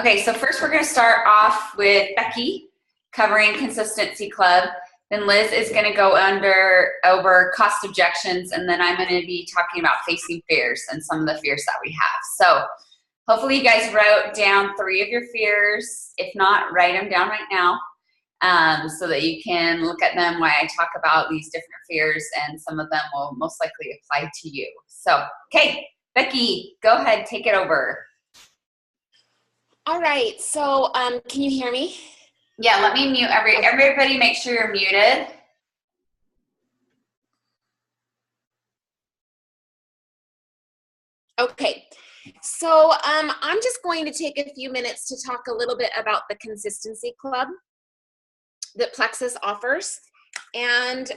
Okay, so first we're going to start off with Becky covering Consistency Club. Then Liz is going to go over cost objections, and then I'm going to be talking about facing fears and some of the fears that we have. So hopefully you guys wrote down 3 of your fears. If not, write them down right now so that you can look at them while I talk about these different fears, and some of them will most likely apply to you. So, okay, Becky, go ahead, take it over. All right, so can you hear me? Yeah, let me mute everybody. Make sure you're muted. Okay, so I'm just going to take a few minutes to talk a little bit about the Consistency Club that Plexus offers. And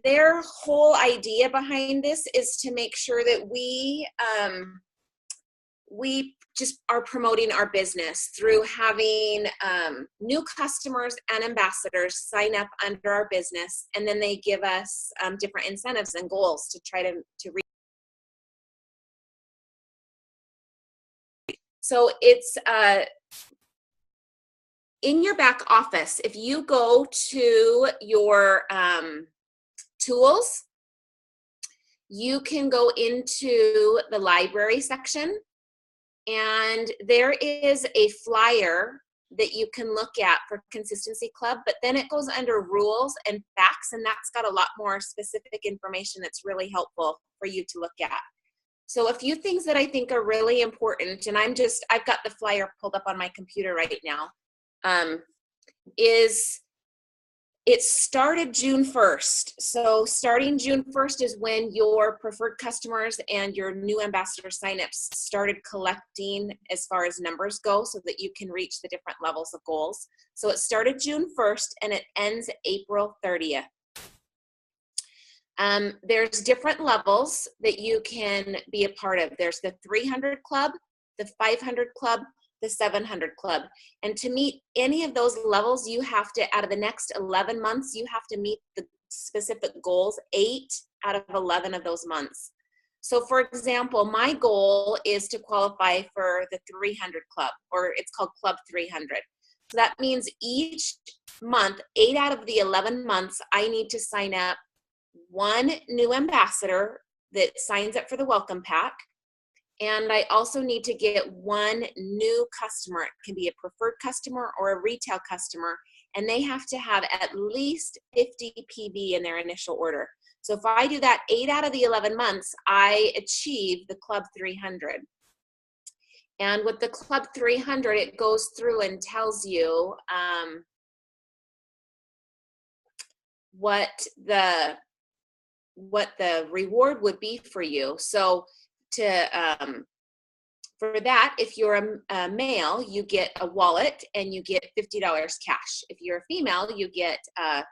their whole idea behind this is to make sure that we just are promoting our business through having new customers and ambassadors sign up under our business, and then they give us different incentives and goals to try to reach. So it's in your back office. If you go to your tools, you can go into the library section, and there is a flyer that you can look at for Consistency Club, but then it goes under rules and facts, and that's got a lot more specific information that's really helpful for you to look at. So a few things that I think are really important, and I've got the flyer pulled up on my computer right now, is it started June 1st. So starting June 1st is when your preferred customers and your new ambassador signups started collecting as far as numbers go, so that you can reach the different levels of goals. So it started June 1st and it ends April 30th. There's different levels that you can be a part of. There's the 300 club, the 500 club, the 700 club. And to meet any of those levels, you have to, out of the next 11 months, you have to meet the specific goals 8 out of 11 of those months. So for example, my goal is to qualify for the 300 club, or it's called Club 300. So that means each month, 8 out of the 11 months, I need to sign up 1 new ambassador that signs up for the welcome pack. And I also need to get 1 new customer. It can be a preferred customer or a retail customer, and they have to have at least 50 PV in their initial order. So if I do that 8 out of the 11 months, I achieve the Club 300. And with the Club 300, it goes through and tells you what the reward would be for you. So for that, if you're a male, you get a wallet and you get $50 cash. If you're a female, you get a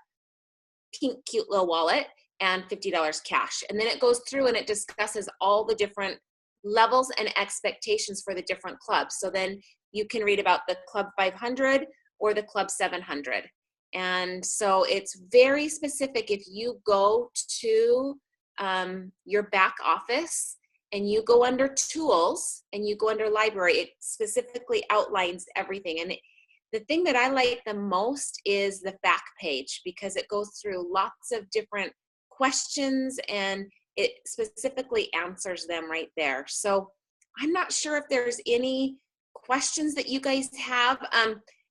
pink cute little wallet and $50 cash. And then it goes through and it discusses all the different levels and expectations for the different clubs. So then you can read about the Club 500 or the Club 700. And so it's very specific. If you go to your back office and you go under tools and you go under library, it specifically outlines everything. And the thing that I like the most is the fact page, because it goes through lots of different questions and it specifically answers them right there. So I'm not sure if there's any questions that you guys have.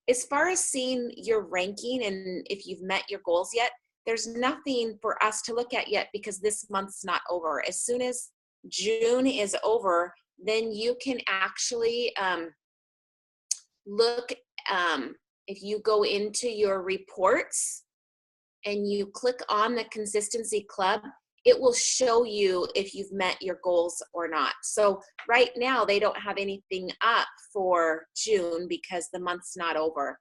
As far as seeing your ranking and if you've met your goals yet, there's nothing for us to look at yet because this month's not over. As soon as June is over, then you can actually look, if you go into your reports and you click on the Consistency Club, it will show you if you've met your goals or not. So right now they don't have anything up for June because the month's not over.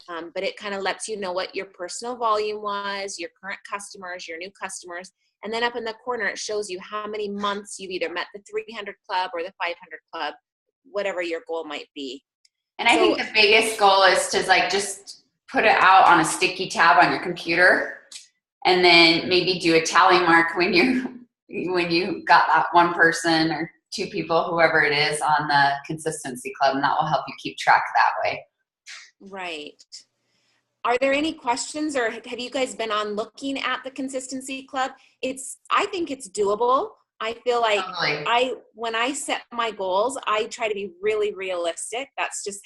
But it kind of lets you know what your personal volume was, your current customers, your new customers. And then up in the corner, it shows you how many months you've either met the 300 club or the 500 club, whatever your goal might be. And I think the biggest goal is to just put it out on a sticky tab on your computer, and then maybe do a tally mark when you got that one person, or two people, whoever it is, on the Consistency Club, and that will help you keep track that way. Right. Are there any questions, or have you guys been on looking at the Consistency Club? I think it's doable. I feel like Totally. when I set my goals, I try to be really realistic. That's just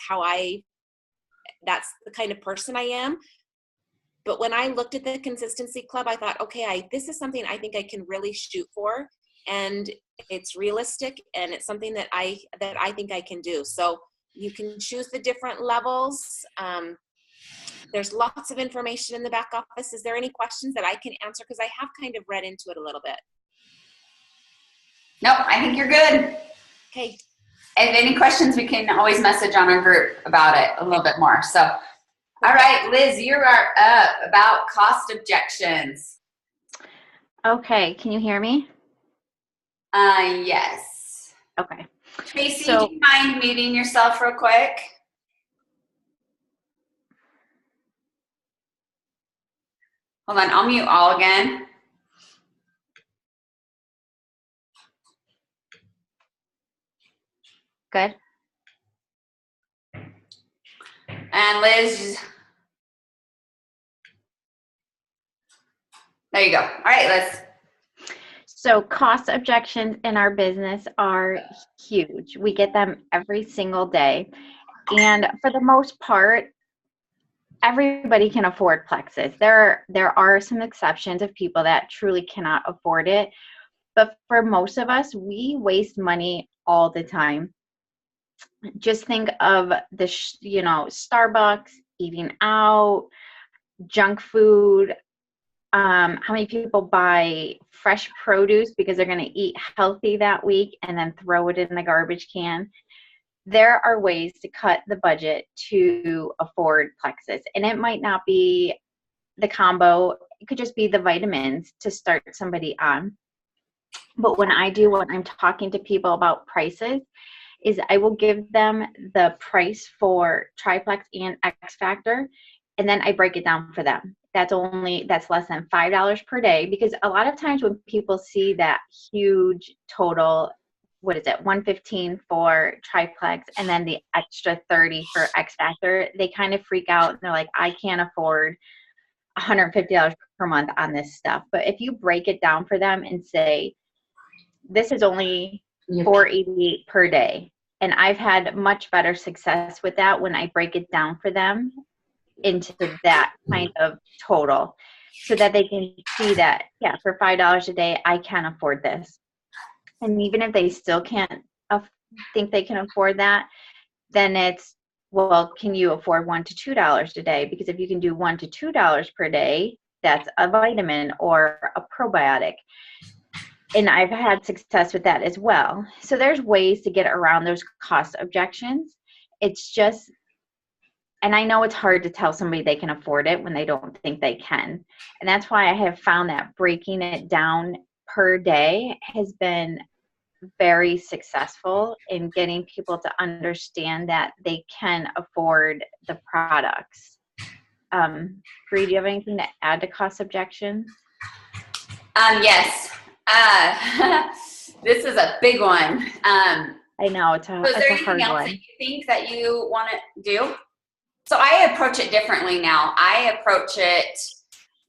that's the kind of person I am. But when I looked at the Consistency Club, I thought, okay, this is something I think I can really shoot for, and it's realistic, and it's something that I think I can do. So you can choose the different levels. There's lots of information in the back office. Is there any questions that I can answer? Because I have kind of read into it a little bit. Nope, I think you're good. Okay. If any questions, we can always message on our group about it a little bit more. So, all right, Liz, you are up about cost objections. Okay, can you hear me? Yes. Okay. Tracy, do you mind muting yourself real quick? Hold on, I'll mute all again. Good. And Liz, there you go. All right, Liz. So cost objections in our business are huge. We get them every single day. And for the most part, everybody can afford Plexus. There are some exceptions of people that truly cannot afford it. But for most of us, we waste money all the time. Just think of the, Starbucks, eating out, junk food. How many people buy fresh produce because they're going to eat healthy that week and then throw it in the garbage can? There are ways to cut the budget to afford Plexus. And it might not be the combo. It could just be the vitamins to start somebody on. But when I'm talking to people about prices, is I will give them the price for Triplex and X Factor, and then I break it down for them. That's less than $5 per day, because a lot of times when people see that huge total, what is it, $115 for Triplex and then the extra $30 for X Factor, they kind of freak out and they're like, I can't afford $150 per month on this stuff. But if you break it down for them and say, this is only $488 per day, and I've had much better success with that when I break it down for them into that kind of total, so that they can see that, yeah, for $5 a day, I can afford this. And even if they still can't think they can afford that, then it's, well, can you afford $1 to $2 a day? Because if you can do $1 to $2 per day, that's a vitamin or a probiotic. And I've had success with that as well. So there's ways to get around those cost objections. It's just, and I know it's hard to tell somebody they can afford it when they don't think they can. And that's why I have found that breaking it down per day has been very successful in getting people to understand that they can afford the products. Bree, do you have anything to add to cost objections? Yes. This is a big one. I know it's a hard one. Is there anything else that you think that you want to do? So I approach it differently now. I approach it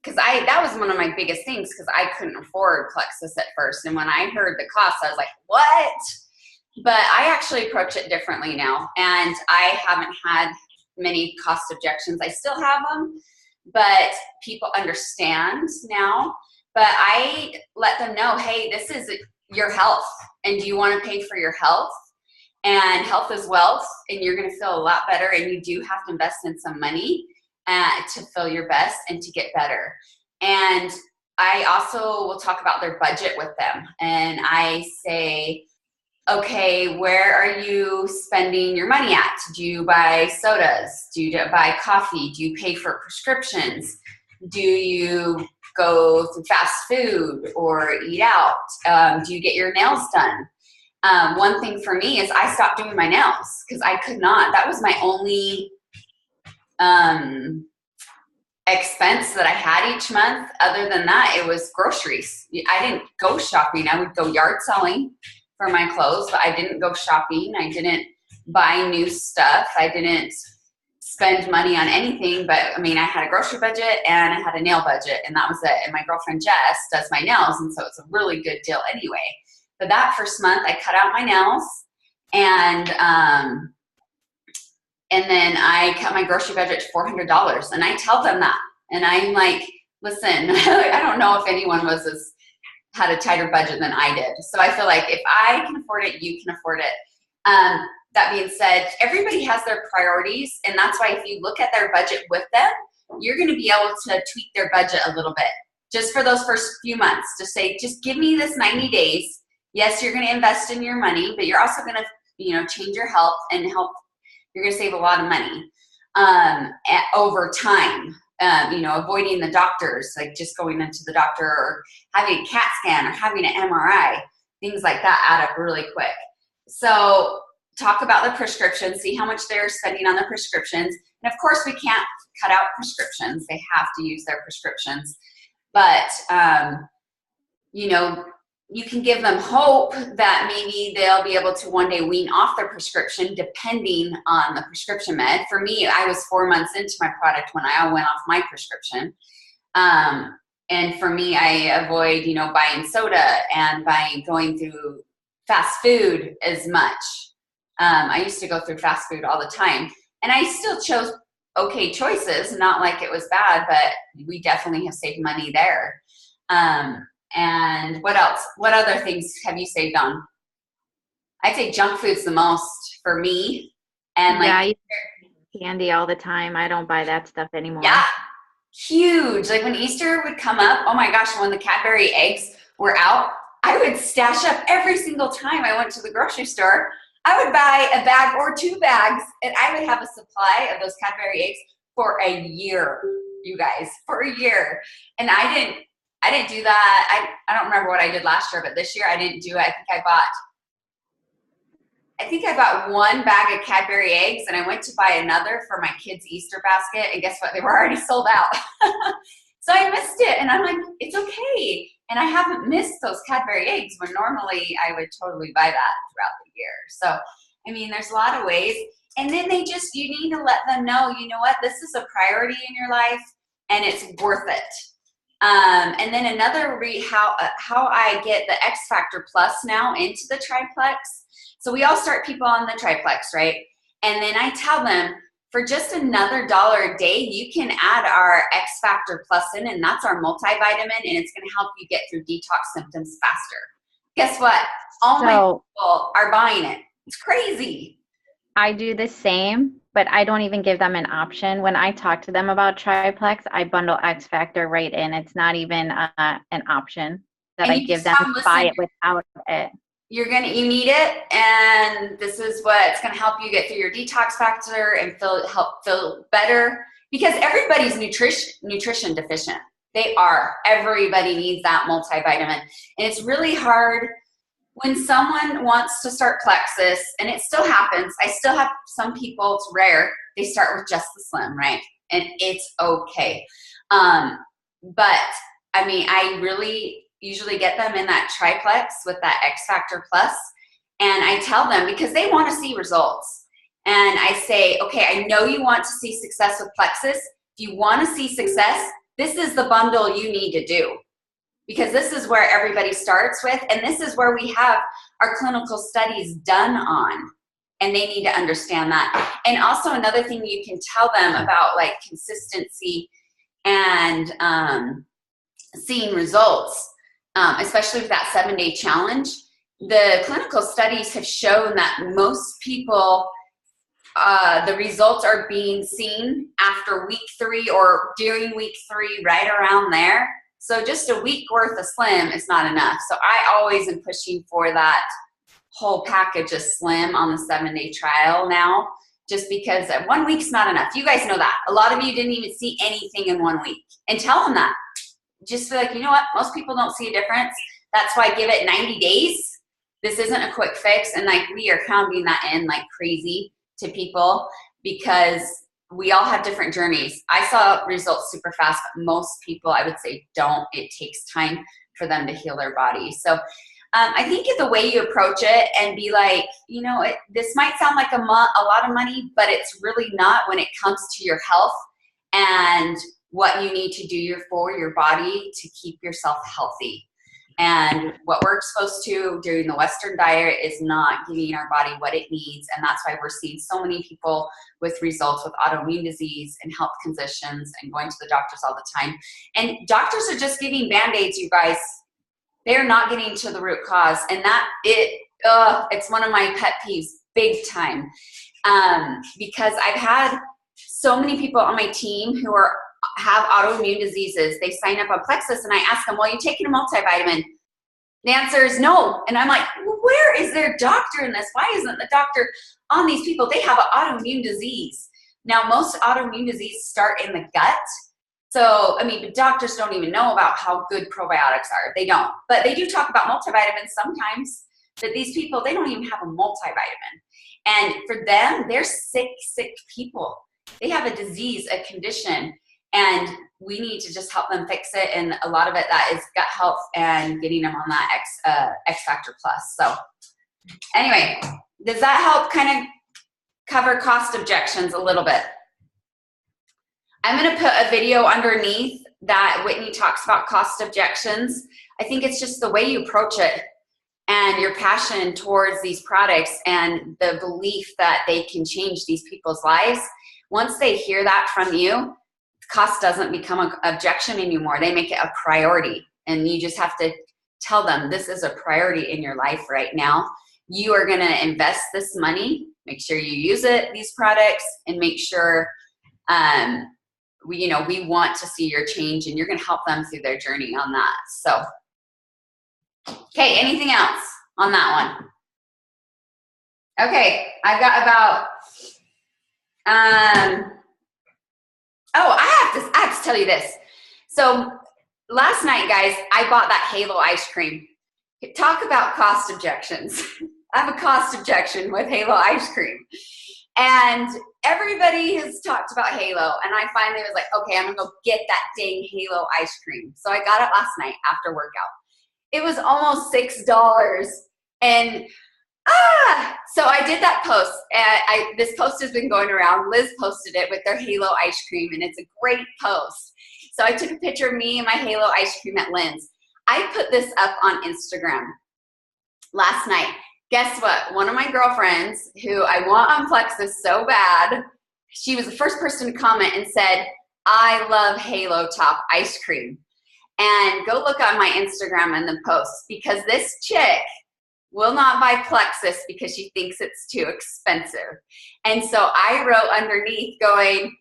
because that was one of my biggest things, because I couldn't afford Plexus at first. And when I heard the cost, I was like, what? But I actually approach it differently now. And I haven't had many cost objections. I still have them, but people understand now. But I let them know, hey, this is your health, and do you want to pay for your health? And health is wealth, and you're going to feel a lot better, and you do have to invest in some money to feel your best and to get better. And I also will talk about their budget with them. And I say, okay, where are you spending your money at? Do you buy sodas? Do you buy coffee? Do you pay for prescriptions? Do you go to fast food or eat out? Do you get your nails done? One thing for me is I stopped doing my nails because I could not. That was my only expense that I had each month. Other than that, it was groceries. I didn't go shopping. I would go yard selling, for my clothes, but I didn't go shopping. I didn't buy new stuff. I didn't spend money on anything, but I mean, I had a grocery budget and I had a nail budget, and that was it. And my girlfriend Jess does my nails, and so it's a really good deal anyway. But that first month I cut out my nails, and then I cut my grocery budget to $400, and I tell them that. And I'm like, listen, I don't know if anyone had a tighter budget than I did. So I feel like if I can afford it, you can afford it. That being said, everybody has their priorities, and that's why if you look at their budget with them, you're going to be able to tweak their budget a little bit just for those first few months. To say, just give me this 90 days. Yes, you're going to invest in your money, but you're also going to, change your health and help. You're going to save a lot of money over time. Avoiding the doctors, like just going into the doctor or having a CAT scan or having an MRI, things like that add up really quick. So talk about the prescriptions, see how much they're spending on the prescriptions. And of course we can't cut out prescriptions. They have to use their prescriptions. But, you can give them hope that maybe they'll be able to one day wean off their prescription depending on the prescription med. For me, I was 4 months into my product when I went off my prescription. And for me, I avoid, buying soda and going through fast food as much. I used to go through fast food all the time, and I still chose okay choices, not like it was bad, but we definitely have saved money there. And what else? What other things have you saved on? I'd say junk food's the most for me. And I eat candy all the time. I don't buy that stuff anymore. Yeah, huge. Like when Easter would come up, oh my gosh, when the Cadbury eggs were out, I would stash up every single time I went to the grocery store. I would buy a bag or 2 bags, and I would have a supply of those Cadbury eggs for a year, you guys, for a year. And I didn't do that. I don't remember what I did last year, but this year I didn't do it. I think I bought 1 bag of Cadbury eggs, and I went to buy another for my kids' Easter basket, and guess what? They were already sold out. So I missed it, and I'm like, it's okay. And I haven't missed those Cadbury eggs when normally I would totally buy that throughout the year. So, I mean, there's a lot of ways. And then you need to let them know, you know what, this is a priority in your life, and it's worth it. And then another how I get the X Factor Plus now into the triplex. So we all start people on the triplex, right? And then I tell them, for just another $1 a day, you can add our X Factor Plus in, and that's our multivitamin, and it's going to help you get through detox symptoms faster. Guess what? All my people are buying it. It's crazy. I do the same, but I don't even give them an option. When I talk to them about triplex, I bundle X Factor right in. It's not even an option that I give them to buy it without it. You need it, and this is what's going to help you get through your detox factor and help feel better, because everybody's nutrition deficient. They are. Everybody needs that multivitamin, and it's really hard when someone wants to start Plexus, and it still happens. I still have some people, it's rare, they start with just the Slim, right? And it's okay. But I mean, I really usually get them in that triplex with that X Factor Plus, and I tell them, because they want to see results, and I say, okay, I know you want to see success with Plexus. If you want to see success, this is the bundle you need to do, because this is where everybody starts with, and this is where we have our clinical studies done on, and they need to understand that. And also another thing you can tell them about, like, consistency and seeing results, especially with that 7-day challenge. The clinical studies have shown that most people, the results are being seen after week 3 or during week 3, right around there. So just a week worth of Slim is not enough. So I always am pushing for that whole package of Slim on the 7-day trial now, just because 1 week's not enough. You guys know that. A lot of you didn't even see anything in 1 week. And tell them that. Just be like, you know what? Most people don't see a difference. That's why I give it 90 days. This isn't a quick fix. And like, we are pounding that in like crazy to people, because we all have different journeys. I saw results super fast, but most people, I would say, don't. It takes time for them to heal their body. So I think the way you approach it and be like, you know, this might sound like a lot of money, but it's really not when it comes to your health and what you need to do for your body to keep yourself healthy. And what we're exposed to during the Western diet is not giving our body what it needs. And that's why we're seeing so many people with results with autoimmune disease and health conditions and going to the doctors all the time. And doctors are just giving Band-Aids, you guys. They're not getting to the root cause. And it's one of my pet peeves, big time. Because I've had so many people on my team who have autoimmune diseases. They sign up on Plexus and I ask them, well, you taking a multivitamin? The answer is no. And I'm like, well, where is their doctor in this? Why isn't the doctor on these people? They have an autoimmune disease. Now, most autoimmune disease start in the gut. So, I mean, the doctors don't even know about how good probiotics are. They don't. But they do talk about multivitamins sometimes. But these people, they don't even have a multivitamin. And for them, they're sick people. They have a disease, a condition. And we need to just help them fix it. And a lot of it, that is gut health and getting them on that X Factor Plus. So anyway, does that help kind of cover cost objections a little bit? I'm going to put a video underneath that Whitney talks about cost objections. I think it's just the way you approach it and your passion towards these products and the belief that they can change these people's lives. Once they hear that from you, cost doesn't become an objection anymore. They make it a priority. And you just have to tell them this is a priority in your life right now. You are going to invest this money, make sure you use these products, and make sure we want to see your change, and you're going to help them through their journey on that. So, okay, anything else on that one? Okay, I've got about, I have to tell you this. So last night, guys, I bought that Halo ice cream. Talk about cost objections. I have a cost objection with Halo ice cream. And everybody has talked about Halo, and I finally was like, okay, I'm gonna go get that dang Halo ice cream. So I got it last night after workout. It was almost $6, and so I did that post. This post has been going around. Liz posted it with their Halo ice cream, and it's a great post. So I took a picture of me and my Halo ice cream at Lynn's. I put this up on Instagram last night. Guess what? One of my girlfriends, who I want on Plexus so bad, she was the first person to comment and said, I love Halo Top ice cream. And go look on my Instagram and the post, because this chick will not buy Plexus because she thinks it's too expensive. And so I wrote underneath going,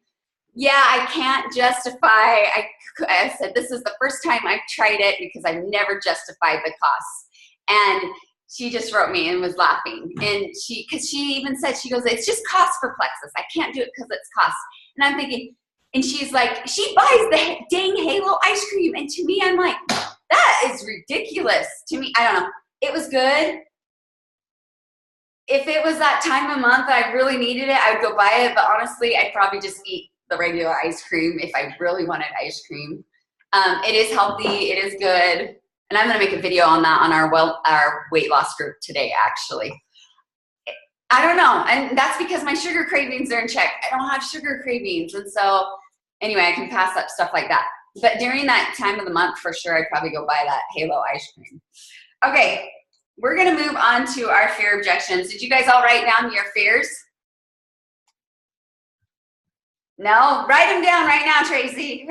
yeah, I can't justify, I said, this is the first time I've tried it because I've never justified the costs. And she just wrote me and was laughing. And because she even said, she goes, it's just cost for Plexus. I can't do it because it's cost. And I'm thinking, and she's like, she buys the dang Halo ice cream. And to me, I'm like, that is ridiculous. To me, I don't know. It was good. If it was that time of month I really needed it, I would go buy it. But honestly, I'd probably just eat the regular ice cream if I really wanted ice cream. It is healthy. It is good. And I'm going to make a video on that on our weight loss group today, actually. I don't know. And that's because my sugar cravings are in check. I don't have sugar cravings. And so anyway, I can pass up stuff like that. But during that time of the month, for sure, I'd probably go buy that Halo ice cream. Okay, we're going to move on to our fear objections. Did you guys all write down your fears? No? Write them down right now, Tracy.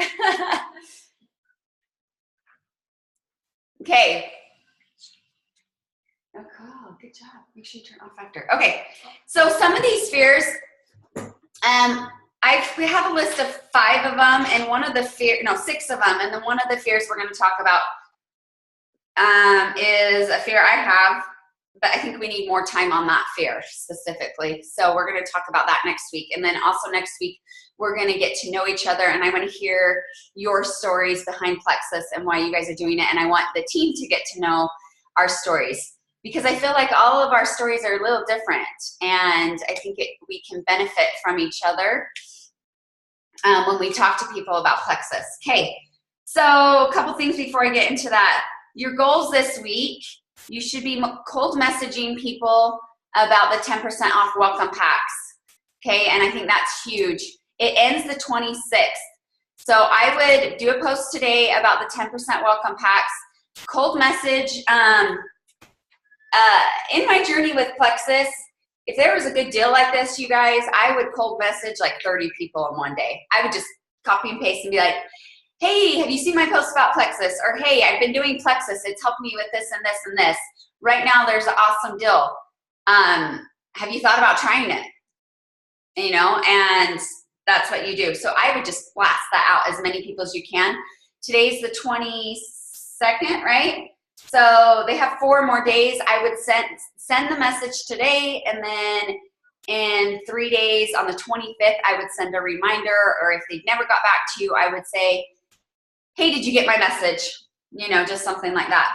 Okay. Oh, cool. Good job. Make sure you turn off factor. Okay. So some of these fears, we have a list of 5 of them, and one of the 6 of them, and then one of the fears we're going to talk about is a fear I have, but I think we need more time on that fear specifically. So we're going to talk about that next week. And then also next week, we're going to get to know each other, and I want to hear your stories behind Plexus and why you guys are doing it. And I want the team to get to know our stories, because I feel like all of our stories are a little different, and I think we can benefit from each other when we talk to people about Plexus. Okay, so a couple things before I get into that. Your goals this week you should be cold messaging people about the 10% off welcome packs. Okay, and I think that's huge. It ends the 26th. So I would do a post today about the 10% welcome packs, cold message. In my journey with Plexus, if there was a good deal like this, you guys, I would cold message like 30 people in one day. I would just copy and paste and be like, hey, have you seen my post about Plexus? Or hey, I've been doing Plexus. It's helped me with this and this and this. Right now, there's an awesome deal. Have you thought about trying it? You know, and that's what you do. So I would just blast that out as many people as you can. Today's the 22nd, right? So they have 4 more days. I would send the message today, and then in 3 days on the 25th, I would send a reminder, or if they've never got back to you, I would say, hey, did you get my message? You know, just something like that.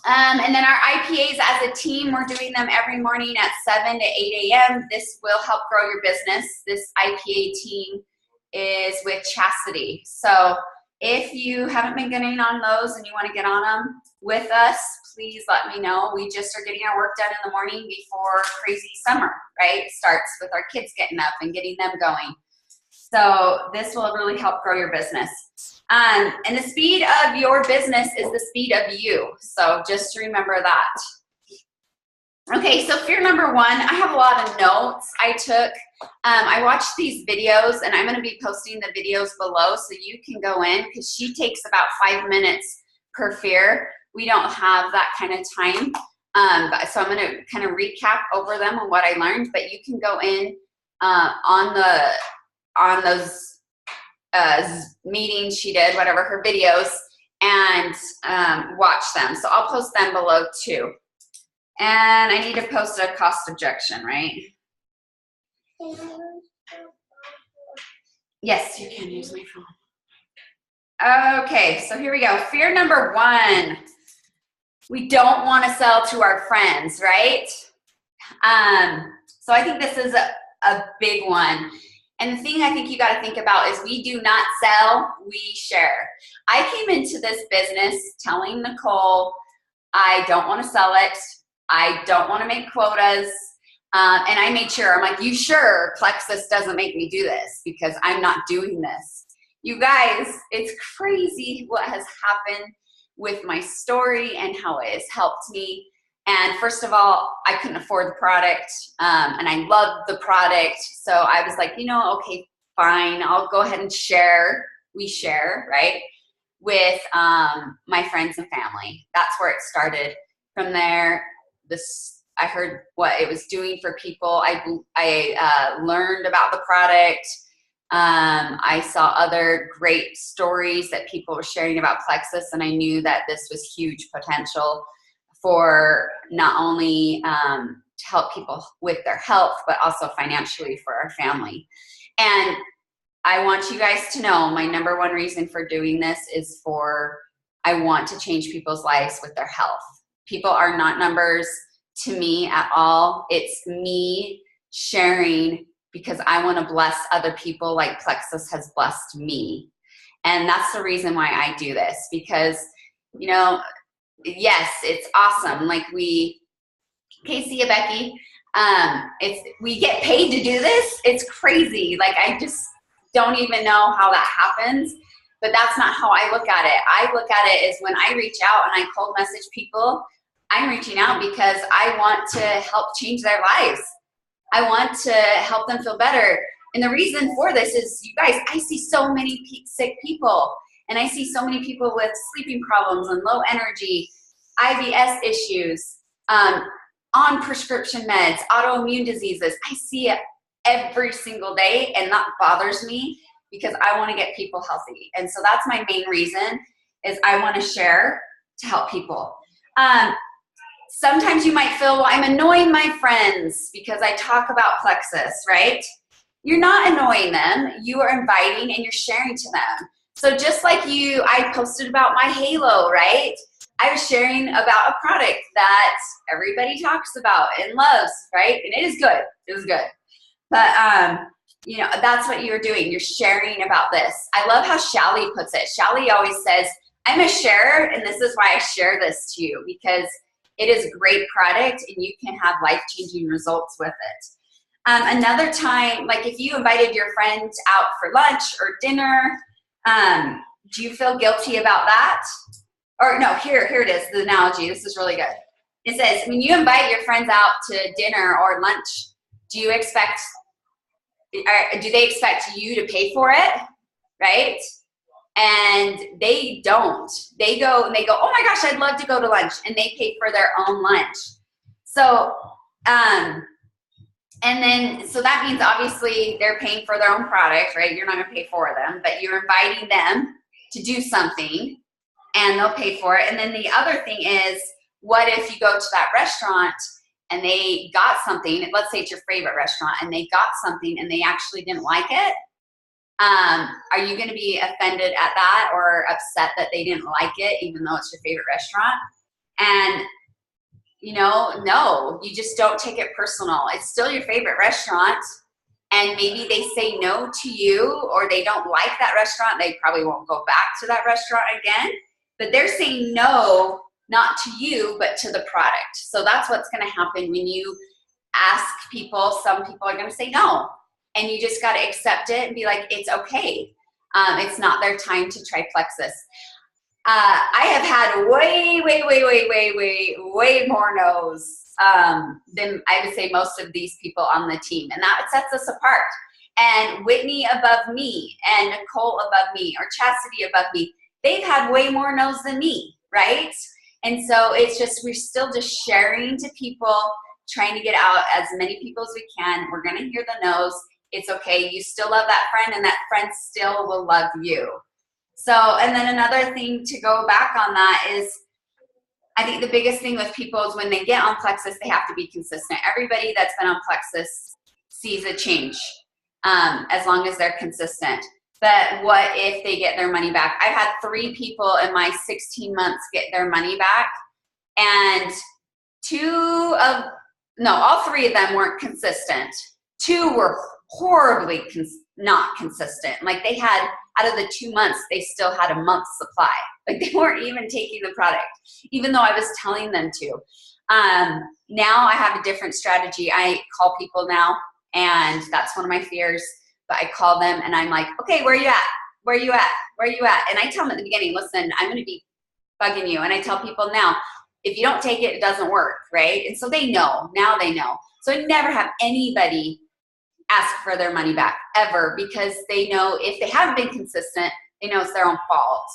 And then our IPAs as a team, we're doing them every morning at 7 to 8 a.m. This will help grow your business. This IPA team is with Chastity. So if you haven't been getting on those and you want to get on them with us, please let me know. We just are getting our work done in the morning before crazy summer, right? It starts with our kids getting up and getting them going. So this will really help grow your business. And the speed of your business is the speed of you. So just remember that. Okay, so fear number 1, I have a lot of notes I took. I watched these videos, and I'm going to be posting the videos below so you can go in, because she takes about 5 minutes per fear. We don't have that kind of time. So I'm going to kind of recap over them and what I learned, but you can go in on those meetings she did, whatever, her videos, and watch them. So I'll post them below too. And I need to post a cost objection, right? Yes, you can use my phone. Okay, so here we go. Fear number 1. We don't want to sell to our friends, right? So I think this is a big one. And the thing I think you got to think about is we do not sell, we share. I came into this business telling Nicole, I don't want to sell it. I don't want to make quotas. And I made sure, I'm like, you sure Plexus doesn't make me do this? Because I'm not doing this. You guys, it's crazy what has happened with my story and how it has helped me. And first of all, I couldn't afford the product, and I loved the product. So I was like, you know, okay, fine, I'll go ahead and share. We share, right, with my friends and family. That's where it started. From there, I heard what it was doing for people. I learned about the product. I saw other great stories that people were sharing about Plexus, and I knew that this was huge potential for not only to help people with their health, but also financially for our family. And I want you guys to know my number 1 reason for doing this is I want to change people's lives with their health. People are not numbers to me at all. It's me sharing because I want to bless other people like Plexus has blessed me. And that's the reason why I do this, because, you know, yes, it's awesome. Like see you, Becky. We get paid to do this. It's crazy. Like, I just don't even know how that happens, but that's not how I look at it. I look at it as when I reach out and I cold message people, I'm reaching out because I want to help change their lives. I want to help them feel better. And the reason for this is, you guys, I see so many sick people. And I see so many people with sleeping problems and low energy, IBS issues, on prescription meds, autoimmune diseases. I see it every single day, and that bothers me because I want to get people healthy. And so that's my main reason, is I want to share to help people. Sometimes you might feel, well, I'm annoying my friends because I talk about Plexus, right? You're not annoying them. You are inviting and you're sharing to them. So just like I posted about my halo, right? I was sharing about a product that everybody talks about and loves, right? And it is good. It was good. But, you know, that's what you're doing. You're sharing about this. I love how Shelly puts it. Shelly always says, I'm a sharer, and this is why I share this to you, because it is a great product and you can have life-changing results with it. Another time, like if you invited your friends out for lunch or dinner, do you feel guilty about that? Or no, here it is, the analogy. This is really good. It says, when you invite your friends out to dinner or lunch, do they expect you to pay for it, right? And they don't. They go and they go, oh my gosh, I'd love to go to lunch, and they pay for their own lunch. So, and then, so that means obviously they're paying for their own product, right? You're not gonna pay for them, but you're inviting them to do something and they'll pay for it. And then the other thing is, what if you go to that restaurant and they got something, let's say it's your favorite restaurant, and they got something and they actually didn't like it? Are you gonna be offended at that or upset that they didn't like it, even though it's your favorite restaurant? And you know, no, you just don't take it personal. It's still your favorite restaurant, and maybe they say no to you or they don't like that restaurant. They probably won't go back to that restaurant again, but they're saying no, not to you, but to the product. So that's what's gonna happen when you ask people. Some people are gonna say no, and you just gotta accept it and be like, it's okay. It's not their time to try Plexus. I have had way more no's than I would say most of these people on the team, and that sets us apart. And Whitney above me, and Nicole above me, or Chastity above me, they've had way more no's than me, right? And so it's just, we're still just sharing to people, trying to get out as many people as we can. We're gonna hear the no's. It's okay. You still love that friend, and that friend still will love you. So, and then another thing to go back on that is, I think the biggest thing with people is when they get on Plexus, they have to be consistent. Everybody that's been on Plexus sees a change as long as they're consistent. But what if they get their money back? I've had 3 people in my 16 months get their money back, and all 3 of them weren't consistent. 2 were horribly not consistent. Like they had, out of the 2 months, they still had a month's supply. Like they weren't even taking the product, even though I was telling them to. Now I have a different strategy. I call people now, and that's one of my fears, but I call them and I'm like, okay, where are you at? Where are you at? Where are you at? And I tell them at the beginning, listen, I'm gonna be bugging you. And I tell people now, if you don't take it, it doesn't work, right? And so they know, now they know. So I never have anybody ask for their money back ever, because they know if they haven't been consistent, they know it's their own fault,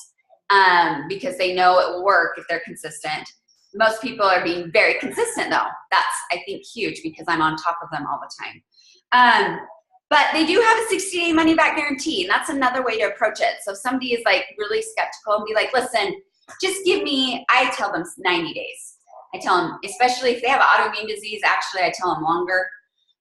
because they know it will work if they're consistent. Most people are being very consistent though. That's, I think, huge, because I'm on top of them all the time. But they do have a 60-day money back guarantee, and that's another way to approach it. So if somebody is like really skeptical and be like, listen, just give me, I tell them 90 days. I tell them, especially if they have autoimmune disease, actually I tell them longer.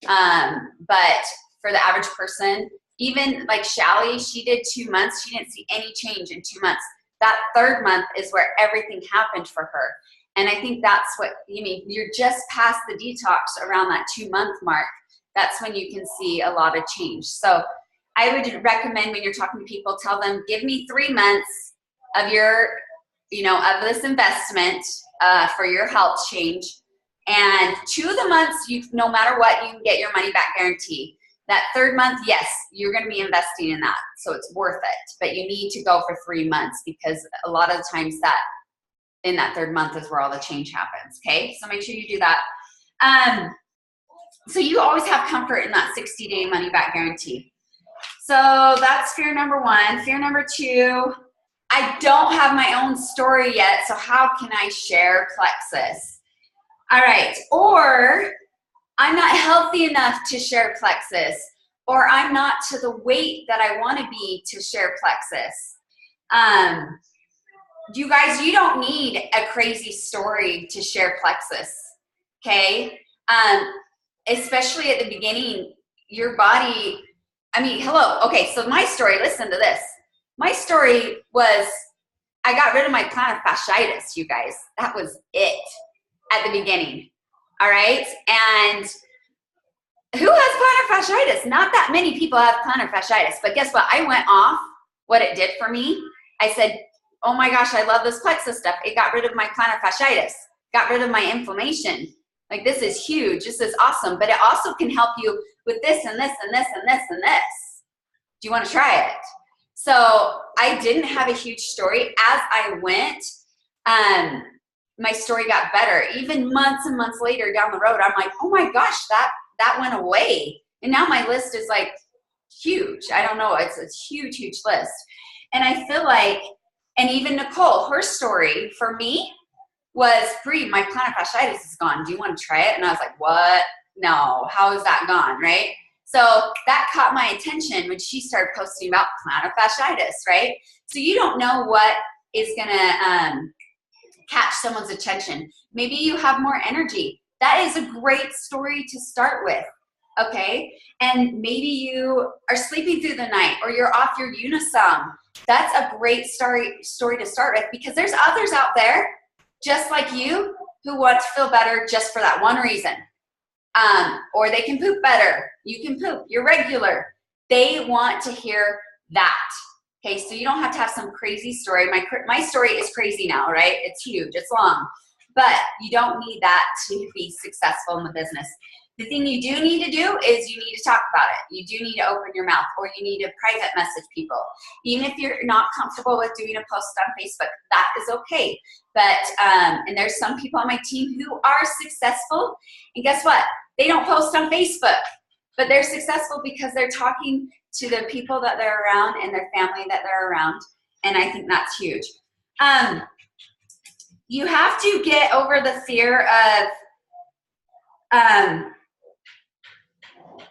But for the average person, even like Shelly, she did 2 months. She didn't see any change in 2 months. That 3rd month is where everything happened for her. And I think that's what you mean. You're just past the detox around that 2-month mark. That's when you can see a lot of change. So I would recommend, when you're talking to people, tell them, give me 3 months of your, of this investment for your health change. And 2 of the months, no matter what, you can get your money back guarantee. That 3rd month, yes, you're going to be investing in that, so it's worth it. But you need to go for 3 months, because a lot of the times that in that 3rd month is where all the change happens. Okay, so make sure you do that. So you always have comfort in that 60-day money back guarantee. So that's fear number 1. Fear number 2, I don't have my own story yet, so how can I share Plexus? All right, or I'm not healthy enough to share Plexus, or I'm not to the weight that I want to be to share Plexus. You guys, you don't need a crazy story to share Plexus, okay? Especially at the beginning, your body, hello. Okay, so my story, listen to this. My story was, I got rid of my plantar fasciitis, you guys. That was it at the beginning, all right? And who has plantar fasciitis? Not that many people have plantar fasciitis, but guess what? I went off what it did for me. I said, oh my gosh, I love this plexus stuff. It got rid of my plantar fasciitis, got rid of my inflammation. Like, this is huge. This is awesome. But it also can help you with this and this and this and this and this. Do you want to try it? So I didn't have a huge story. As I went, my story got better. Even months and months later down the road, I'm like, oh my gosh, that went away. And now my list is like huge. I don't know. It's a huge, huge list. And I feel like, and even Nicole, her story for me was, Bree, my plantar fasciitis is gone. Do you want to try it? And I was like, what? No, how is that gone, right? So that caught my attention when she started posting about plantar fasciitis, right? So you don't know what is going to catch someone's attention. Maybe you have more energy. That is a great story to start with, okay? And maybe you are sleeping through the night, or you're off your Unisum. That's a great story to start with, because there's others out there just like you who want to feel better just for that one reason. Or they can poop better. You can poop. You're regular. They want to hear that. Okay, so you don't have to have some crazy story. My story is crazy now, right? It's huge. It's long. But you don't need that to be successful in the business. The thing you do need to do is you need to talk about it. You do need to open your mouth, or you need to private message people. Even if you're not comfortable with doing a post on Facebook, that is okay. But, and there's some people on my team who are successful, and guess what? They don't post on Facebook, but they're successful because they're talking to the people that they're around and their family that they're around, and I think that's huge. You have to get over the fear of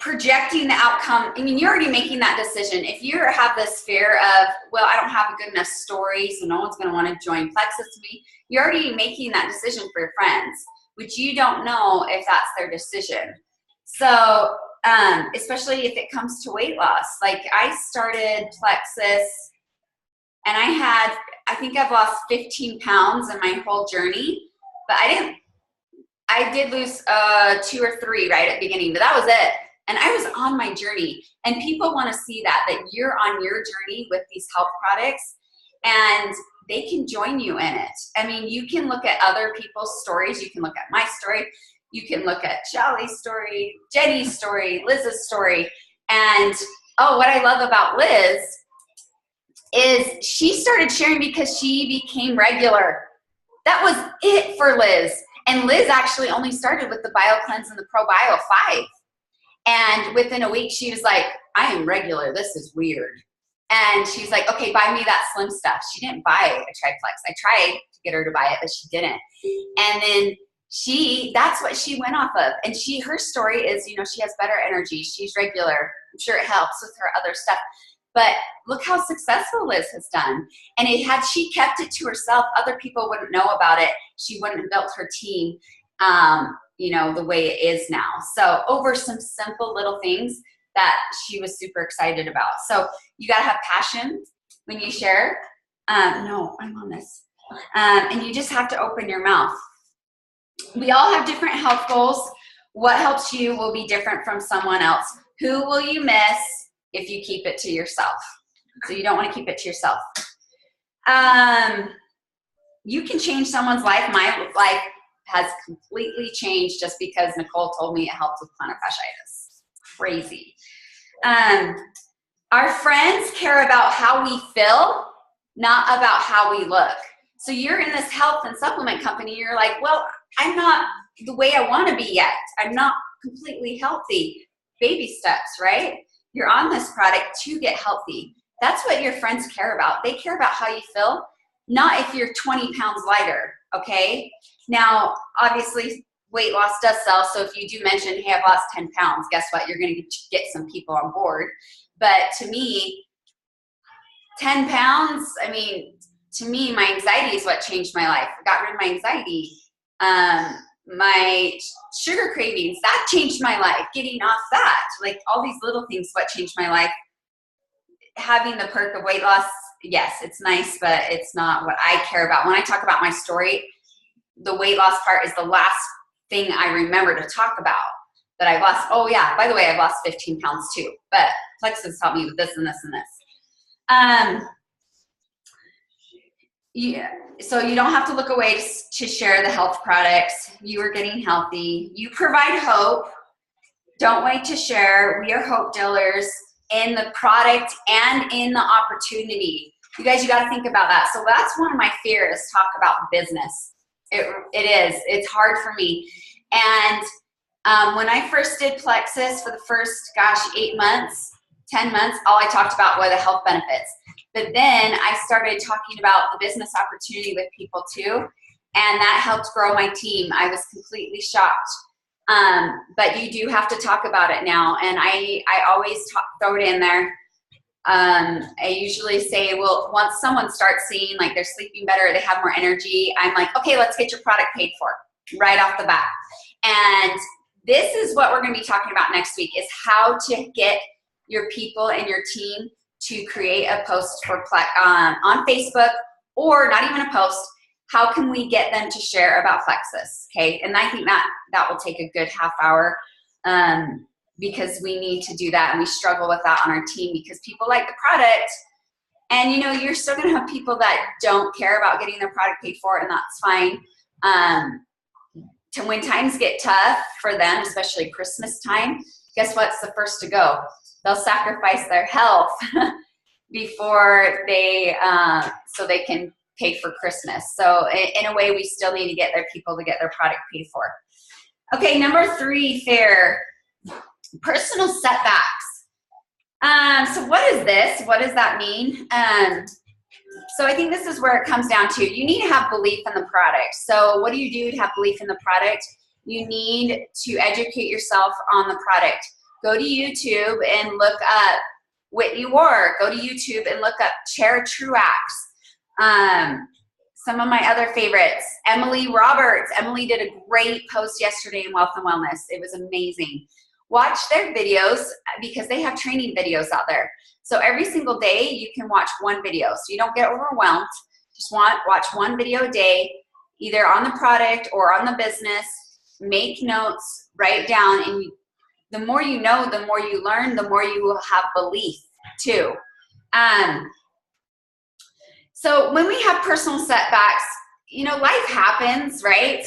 projecting the outcome. I mean, you're already making that decision. If you have this fear of, well, I don't have a good enough story, so no one's going to want to join Plexus with me, you're already making that decision for your friends, which you don't know if that's their decision. So, especially if it comes to weight loss. Like, I started Plexus, and I think I've lost 15 pounds in my whole journey, but I did lose 2 or 3 right at the beginning, but that was it. And I was on my journey, and people want to see that you're on your journey with these health products, and they can join you in it. I mean, you can look at other people's stories. You can look at my story. You can look at Shelly's story, Jenny's story, Liz's story. And, oh, what I love about Liz is she started sharing because she became regular. That was it for Liz. And Liz actually only started with the BioCleanse and the ProBio 5. And within a week, she was like, I am regular. This is weird. And she's like, okay, buy me that slim stuff. She didn't buy a Triplex. I tried to get her to buy it, but she didn't. And then that's what she went off of. And her story is, she has better energy. She's regular. I'm sure it helps with her other stuff. But look how successful Liz has done. And had she kept it to herself, other people wouldn't know about it. She wouldn't have built her team, the way it is now. So over some simple little things that she was super excited about. So you got to have passion when you share. No, I'm on this. And you just have to open your mouth. We all have different health goals. What helps you will be different from someone else. Who will you miss if you keep it to yourself? So you don't want to keep it to yourself. You can change someone's life. My life has completely changed just because Nicole told me it helped with plantar fasciitis. Crazy. Our friends care about how we feel, not about how we look. So you're in this health and supplement company. You're like, well, I'm not the way I want to be yet. I'm not completely healthy. Baby steps, right? You're on this product to get healthy. That's what your friends care about. They care about how you feel, not if you're 20 pounds lighter, okay? Now, obviously, weight loss does sell, so if you do mention, hey, I've lost 10 pounds, guess what? You're going to get some people on board. But to me, 10 pounds, to me, my anxiety is what changed my life. I got rid of my anxiety. My sugar cravings, that changed my life. Getting off that, like all these little things, what changed my life. Having the perk of weight loss, yes, it's nice, but it's not what I care about. When I talk about my story, the weight loss part is the last thing I remember to talk about that I've lost. Oh yeah, by the way, I've lost 15 pounds too, but Plexus helped me with this and this and this. So you don't have to look away to share the health products. You are getting healthy. You provide hope. Don't wait to share. We are hope dealers in the product and in the opportunity. You guys, you got to think about that. So that's one of my fears, talk about business. It is. It's hard for me. And when I first did Plexus for the first, 8 months, 10 months, all I talked about were the health benefits. But then I started talking about the business opportunity with people too, and that helped grow my team. I was completely shocked. But you do have to talk about it now, and I always throw it in there. I usually say, well, once someone starts seeing like they're sleeping better, they have more energy, I'm like, okay, let's get your product paid for right off the bat. And this is what we're going to be talking about next week, is how to get your people and your team to create a post for on Facebook, or not even a post. How can we get them to share about Plexus? Okay, and I think that will take a good half hour, because we need to do that, and we struggle with that on our team because people like the product, and you're still going to have people that don't care about getting their product paid for, and that's fine. When times get tough for them, especially Christmas time, guess what's the first to go? They'll sacrifice their health before so they can pay for Christmas. So in a way, we still need to get their people to get their product paid for. Okay, number 3, fear, personal setbacks. So what is this? What does that mean? So I think this is where it comes down to, you need to have belief in the product. So what do you do to have belief in the product? You need to educate yourself on the product. Go to YouTube and look up Whitney Ward. Go to YouTube and look up Chair Truax. Some of my other favorites, Emily Roberts. Emily did a great post yesterday in Wealth and Wellness. It was amazing. Watch their videos because they have training videos out there. So every single day you can watch one video, so you don't get overwhelmed. Just watch one video a day, either on the product or on the business. Make notes, write down, and the more you know, the more you learn, the more you will have belief too. So when we have personal setbacks, life happens, right?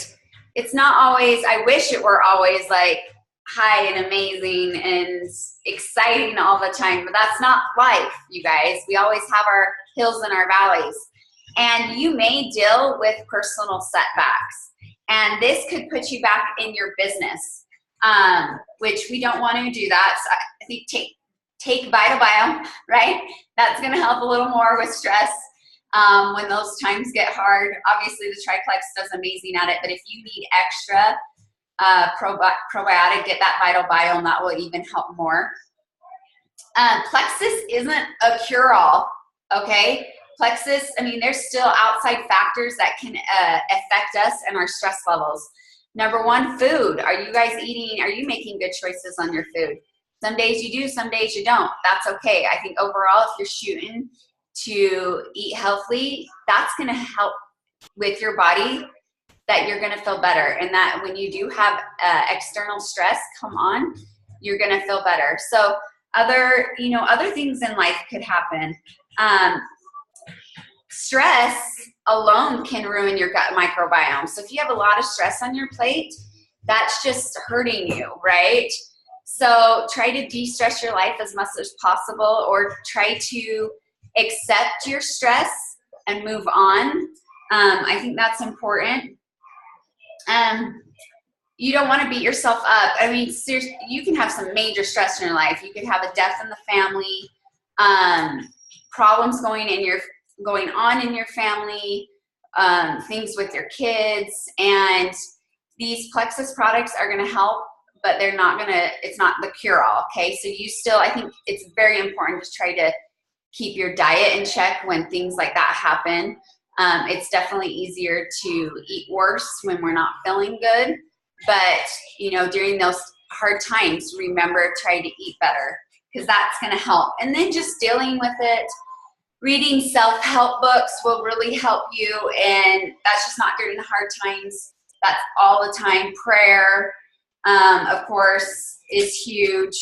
It's not always, I wish it were always like high and amazing and exciting all the time, but that's not life, you guys. We always have our hills and our valleys. And you may deal with personal setbacks. And this could put you back in your business, which we don't want to do that. So I think take Vital Bio, right? That's going to help a little more with stress when those times get hard. Obviously, the Triplex does amazing at it, but if you need extra probiotic, get that Vital Bio, and that will even help more. Plexus isn't a cure-all, okay? Plexus, there's still outside factors that can affect us and our stress levels. Number 1, food. Are you making good choices on your food? Some days you do, some days you don't. That's okay. I think overall, if you're shooting to eat healthily, that's going to help with your body, that you're going to feel better. And that when you do have external stress come on, you're going to feel better. So other things in life could happen. Stress alone can ruin your gut microbiome. So if you have a lot of stress on your plate, that's just hurting you, right? So try to de-stress your life as much as possible, or try to accept your stress and move on. I think that's important. You don't want to beat yourself up. Seriously, you can have some major stress in your life. You could have a death in the family, problems going on in your family, things with your kids, and these Plexus products are going to help, but it's not the cure-all, okay? So I think it's very important to try to keep your diet in check when things like that happen. It's definitely easier to eat worse when we're not feeling good, but during those hard times, remember, try to eat better, because that's going to help. And then just dealing with it, reading self-help books will really help you, and that's just not during the hard times. That's all the time. Prayer, of course, is huge.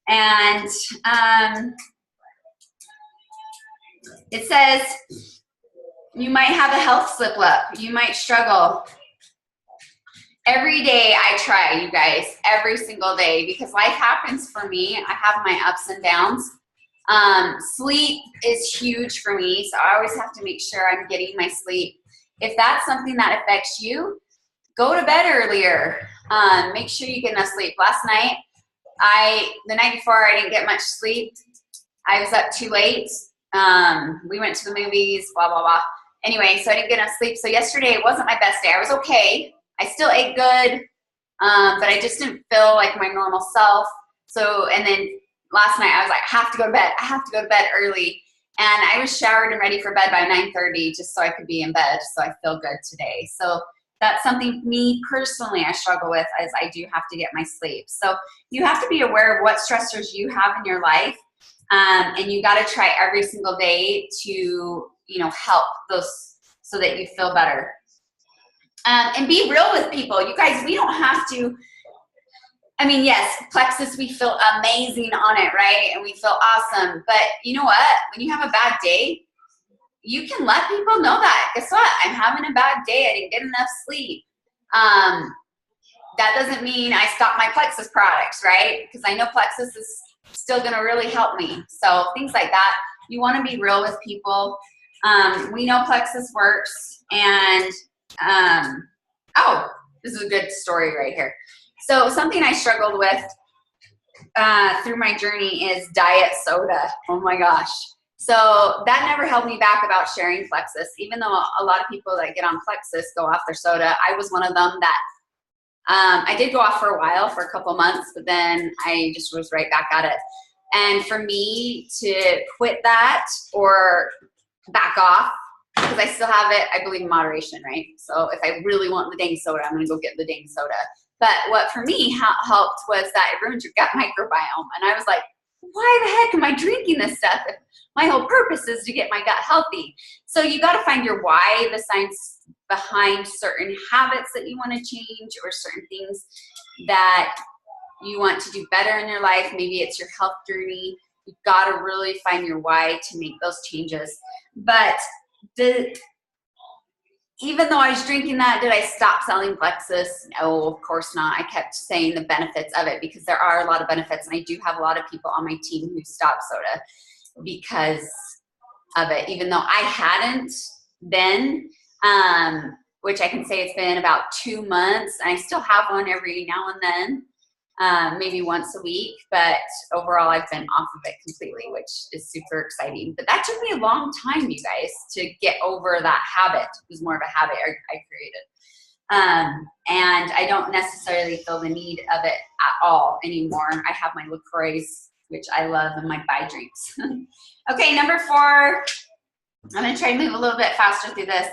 And it says, You might have a health slip up. You might struggle. Every day I try, you guys, every single day, because life happens for me. I have my ups and downs. Sleep is huge for me, so I always have to make sure I'm getting my sleep. If that's something that affects you, go to bed earlier. Make sure you get enough sleep. Last night, the night before, I didn't get much sleep. I was up too late. We went to the movies, blah, blah, blah. Anyway, so I didn't get enough sleep. So yesterday, it wasn't my best day. I was okay. I still ate good, but I just didn't feel like my normal self. So, and then last night I was like, I have to go to bed. I have to go to bed early. And I was showered and ready for bed by 9:30 just so I could be in bed, so I feel good today. So that's something me personally I struggle with, is I do have to get my sleep. So you have to be aware of what stressors you have in your life, and you got to try every single day to, help those so that you feel better. And be real with people. You guys, we don't have to, yes, Plexus, we feel amazing on it, right? And we feel awesome. But you know what? When you have a bad day, you can let people know that. Guess what? I'm having a bad day. I didn't get enough sleep. That doesn't mean I stop my Plexus products, right? Because I know Plexus is still going to really help me. So things like that. You want to be real with people. We know Plexus works. And this is a good story right here. So something I struggled with through my journey is diet soda. Oh my gosh. So that never held me back about sharing Plexus. Even though a lot of people that get on Plexus go off their soda, I was one of them that I did go off for a while, for a couple months, but then I just was right back at it. And for me to quit that or back off, because I still have it, I believe in moderation, right? So if I really want the dang soda, I'm going to go get the dang soda. But what for me helped was that it ruins your gut microbiome. And I was like, why the heck am I drinking this stuff if my whole purpose is to get my gut healthy? So you got to find your why, the science behind certain habits that you want to change, or certain things that you want to do better in your life. Maybe it's your health journey. You've got to really find your why to make those changes. But even though I was drinking that, did I stop selling Plexus? No, of course not. I kept saying the benefits of it, because there are a lot of benefits. And I do have a lot of people on my team who stopped soda because of it, even though I hadn't been, which I can say it's been about 2 months. And I still have one every now and then. Maybe once a week, but overall I've been off of it completely, which is super exciting. But that took me a long time, you guys, to get over that habit. It was more of a habit I created. And I don't necessarily feel the need of it at all anymore. I have my LaCroix, which I love, and my buy drinks. Okay, number 4, I'm going to try to move a little bit faster through this.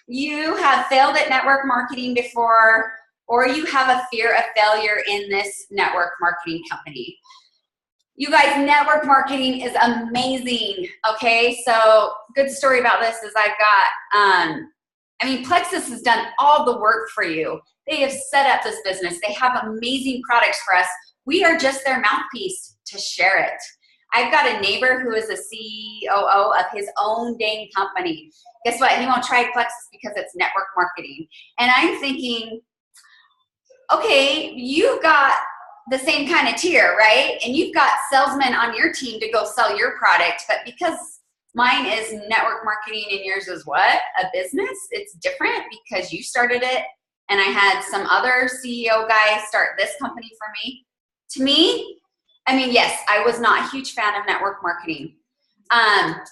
You have failed at network marketing before, or you have a fear of failure in this network marketing company. You guys, network marketing is amazing, okay? So good story about this is I've got, Plexus has done all the work for you. They have set up this business. They have amazing products for us. We are just their mouthpiece to share it. I've got a neighbor who is a COO of his own dang company. Guess what? He won't try Plexus because it's network marketing. And I'm thinking, okay, you've got the same kind of tier, right? And you've got salesmen on your team to go sell your product, but because mine is network marketing and yours is what? A business? It's different because you started it, and I had some other CEO guy start this company for me. To me, yes, I was not a huge fan of network marketing at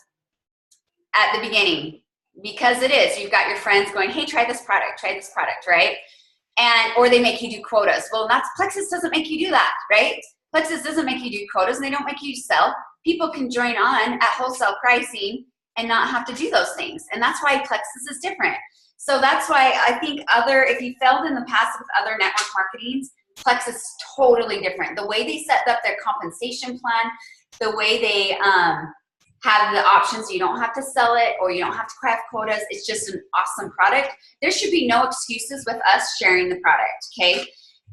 the beginning, because it is. You've got your friends going, hey, try this product, right? Or they make you do quotas. Well, Plexus doesn't make you do that, right? Plexus doesn't make you do quotas, and they don't make you sell. People can join on at wholesale pricing and not have to do those things. And that's why Plexus is different. So that's why I think if you failed in the past with other network marketings, Plexus is totally different. The way they set up their compensation plan, the way they have the options, you don't have to sell it or you don't have to craft quotas. It's just an awesome product. There should be no excuses with us sharing the product, okay?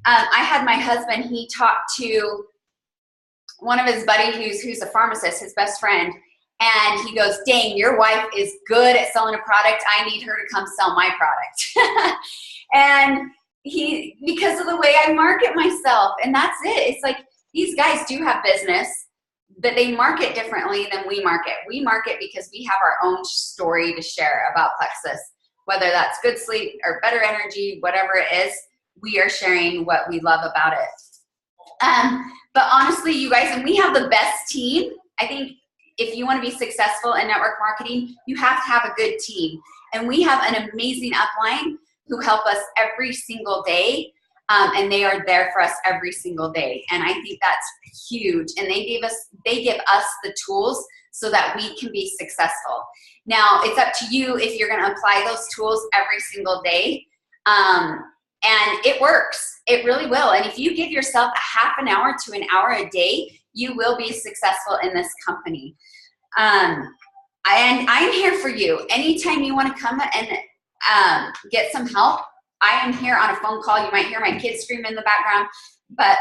I had my husband, he talked to one of his buddies who's a pharmacist, his best friend, And he goes, dang, your wife is good at selling a product. I need her to come sell my product. And because of the way I market myself, and that's it. It's like, these guys do have business, but they market differently than we market. We market because we have our own story to share about plexus, whether that's good sleep or better energy, whatever it is, we are sharing what we love about it. But honestly, you guys, and we have the best team. I think if you want to be successful in network marketing, you have to have a good team. And we have an amazing upline who help us every single day. And they are there for us every single day. And I think that's huge. And they give us the tools so that we can be successful. Now, it's up to you if you're going to apply those tools every single day. And it works. It really will. And if you give yourself a half an hour to an hour a day, you will be successful in this company. And I'm here for you. Anytime you want to come and get some help, I am here on a phone call. You might hear my kids scream in the background, but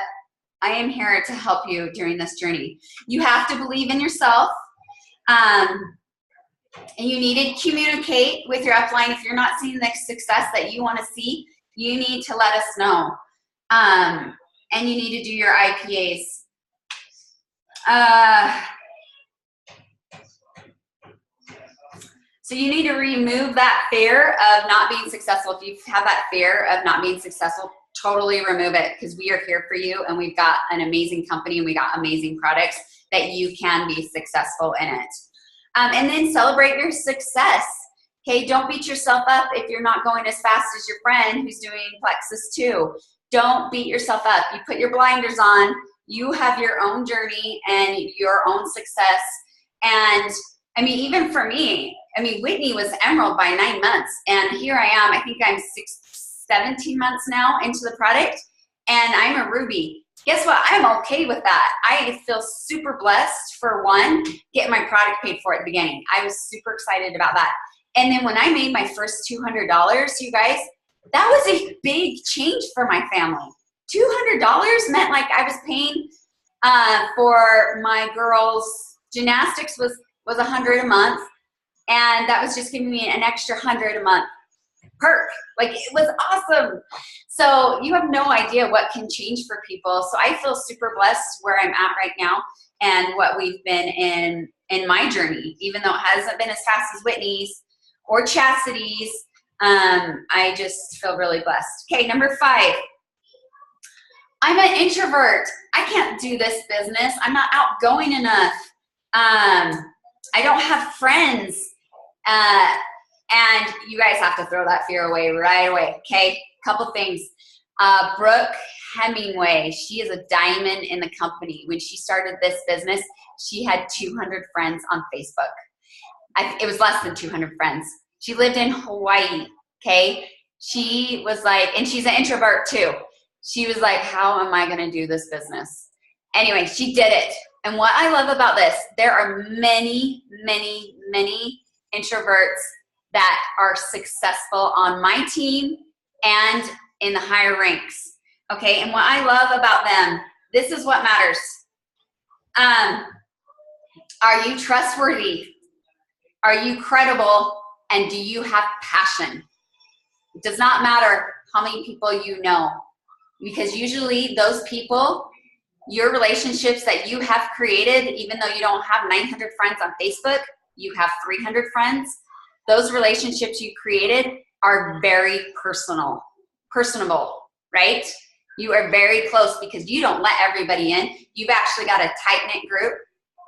I am here to help you during this journey. You have to believe in yourself. And you need to communicate with your upline. If you're not seeing the success that you want to see, you need to let us know. And you need to do your IPAs. So you need to remove that fear of not being successful. If you have that fear of not being successful, totally remove it, because we are here for you, and we've got an amazing company and we got amazing products that you can be successful in it. And then celebrate your success. Okay, don't beat yourself up if you're not going as fast as your friend who's doing plexus too. Don't beat yourself up. You put your blinders on. You have your own journey and your own success. And I mean, even for me, I mean, Whitney was Emerald by 9 months, and here I am. I think I'm 17 months now into the product, and I'm a Ruby. Guess what? I'm okay with that. I feel super blessed for one, getting my product paid for at the beginning. I was super excited about that. And then when I made my first $200, you guys, that was a big change for my family. $200 meant like I was paying for my girls' gymnastics was $100 a month, and that was just giving me an extra $100 a month perk. Like, it was awesome. So you have no idea what can change for people. So I feel super blessed where I'm at right now and what we've been in my journey, even though it hasn't been as fast as Whitney's or Chastity's. I just feel really blessed. Okay, number 5. I'm an introvert. I can't do this business. I'm not outgoing enough. I don't have friends. And you guys have to throw that fear away right away, okay? Couple things. Brooke Hemingway, she is a diamond in the company. When she started this business, she had 200 friends on Facebook. It was less than 200 friends. She lived in Hawaii, okay? She was like, and she's an introvert too. She was like, how am I gonna do this business? Anyway, she did it. And what I love about this, there are many, many, many introverts that are successful on my team and in the higher ranks. Okay, and what I love about them, this is what matters. Are you trustworthy? Are you credible? And do you have passion? It does not matter how many people you know, because usually those people, your relationships that you have created, even though you don't have 900 friends on Facebook, you have 300 friends. Those relationships you created are very personable, right? You are very close because you don't let everybody in. You've actually got a tight-knit group.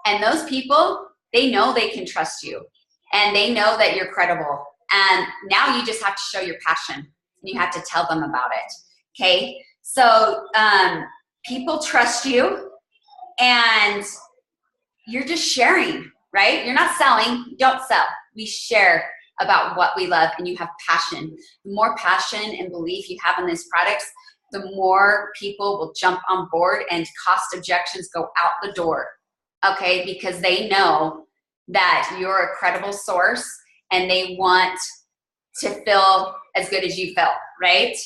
And those people, they know they can trust you. And they know that you're credible. And now you just have to show your passion. And you have to tell them about it, okay? So people trust you. And you're just sharing, right? You're not selling. Don't sell. We share about what we love, and you have passion. The more passion and belief you have in these products, the more people will jump on board and cost objections go out the door, okay? Because they know that you're a credible source and they want to feel as good as you felt, right?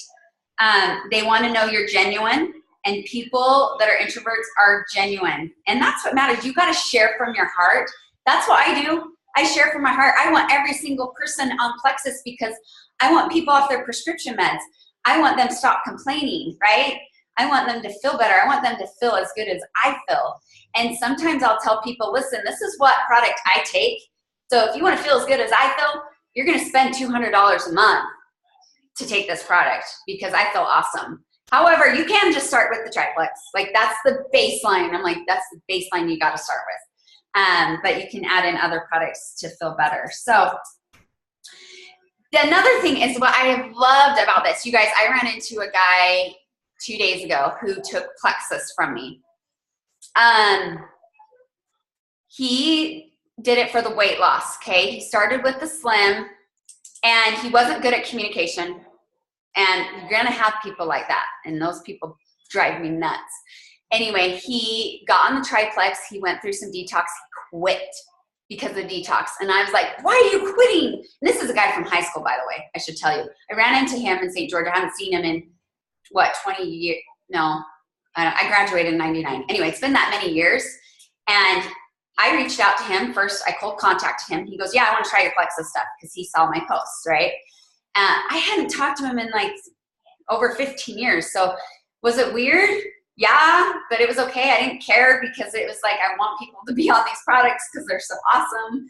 They want to know you're genuine, and people that are introverts are genuine. And that's what matters. You got to share from your heart. That's what I do. I share from my heart. I want every single person on Plexus because I want people off their prescription meds. I want them to stop complaining, right? I want them to feel better. I want them to feel as good as I feel. And sometimes I'll tell people, listen, this is what product I take. So if you want to feel as good as I feel, you're going to spend $200 a month to take this product because I feel awesome. However, you can just start with the triplex. Like that's the baseline. I'm like, that's the baseline you got to start with. But you can add in other products to feel better. So another thing is what I have loved about this. You guys, I ran into a guy 2 days ago who took Plexus from me. He did it for the weight loss, okay? He started with the slim, and he wasn't good at communication. And you're gonna have people like that, and those people drive me nuts. Anyway, he got on the triplex, he went through some detox, he quit because of detox. And I was like, why are you quitting? And this is a guy from high school, by the way, I should tell you. I ran into him in St. George. I haven't seen him in, what, 20 years? No, I graduated in 99. Anyway, it's been that many years. And I reached out to him. First, I cold contacted him. He goes, yeah, I want to try your Plexus stuff because he saw my posts, right? I hadn't talked to him in like over 15 years. So was it weird? Yeah, but it was okay. I didn't care because it was like, I want people to be on these products because they're so awesome.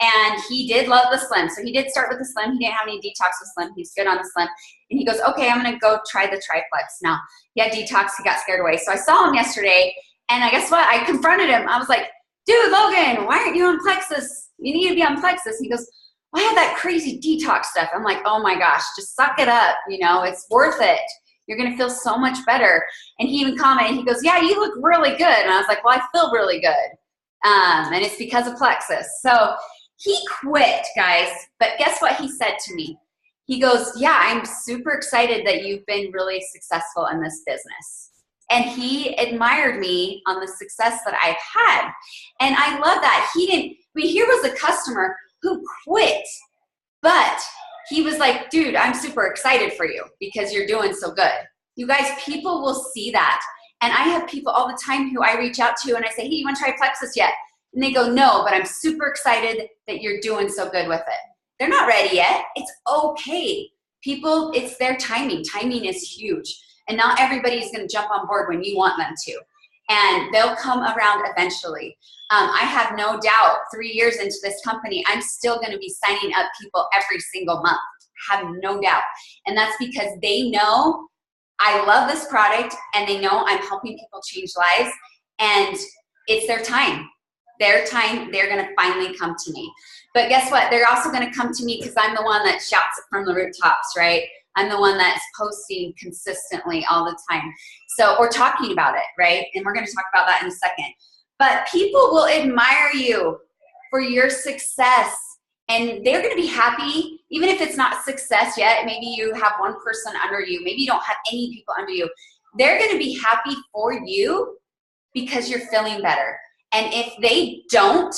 And he did love the slim. So he did start with the slim. He didn't have any detox with slim. He's good on the slim. And he goes, okay, I'm going to go try the triplex. Now, he had detox. He got scared away. So I saw him yesterday. And I guess what? I confronted him. I was like, dude, Logan, why aren't you on Plexus? You need to be on Plexus. He goes, I have that crazy detox stuff. I'm like, oh my gosh, just suck it up. You know, it's worth it. You're going to feel so much better. And he even commented, he goes, yeah, you look really good. And I was like, well, I feel really good. And it's because of Plexus. So he quit, guys. But guess what he said to me? He goes, yeah, I'm super excited that you've been really successful in this business. And he admired me on the success that I've had. And I love that. He didn't, I mean, here was a customer who quit, but he was like, dude, I'm super excited for you because you're doing so good. You guys, people will see that. And I have people all the time who I reach out to and I say, hey, you want to try Plexus yet? And they go, no, but I'm super excited that you're doing so good with it. They're not ready yet. It's okay. People, it's their timing. Timing is huge. And not everybody is going to jump on board when you want them to. And they'll come around eventually. I have no doubt 3 years into this company, I'm still going to be signing up people every single month. Have no doubt. And that's because they know I love this product and they know I'm helping people change lives. And it's their time. Their time, they're going to finally come to me. But guess what? They're also going to come to me because I'm the one that shouts it from the rooftops, right? I'm the one that's posting consistently all the time. So, or talking about it, right? And we're going to talk about that in a second. But people will admire you for your success. And they're going to be happy, even if it's not success yet. Maybe you have one person under you. Maybe you don't have any people under you. They're going to be happy for you because you're feeling better. And if they don't,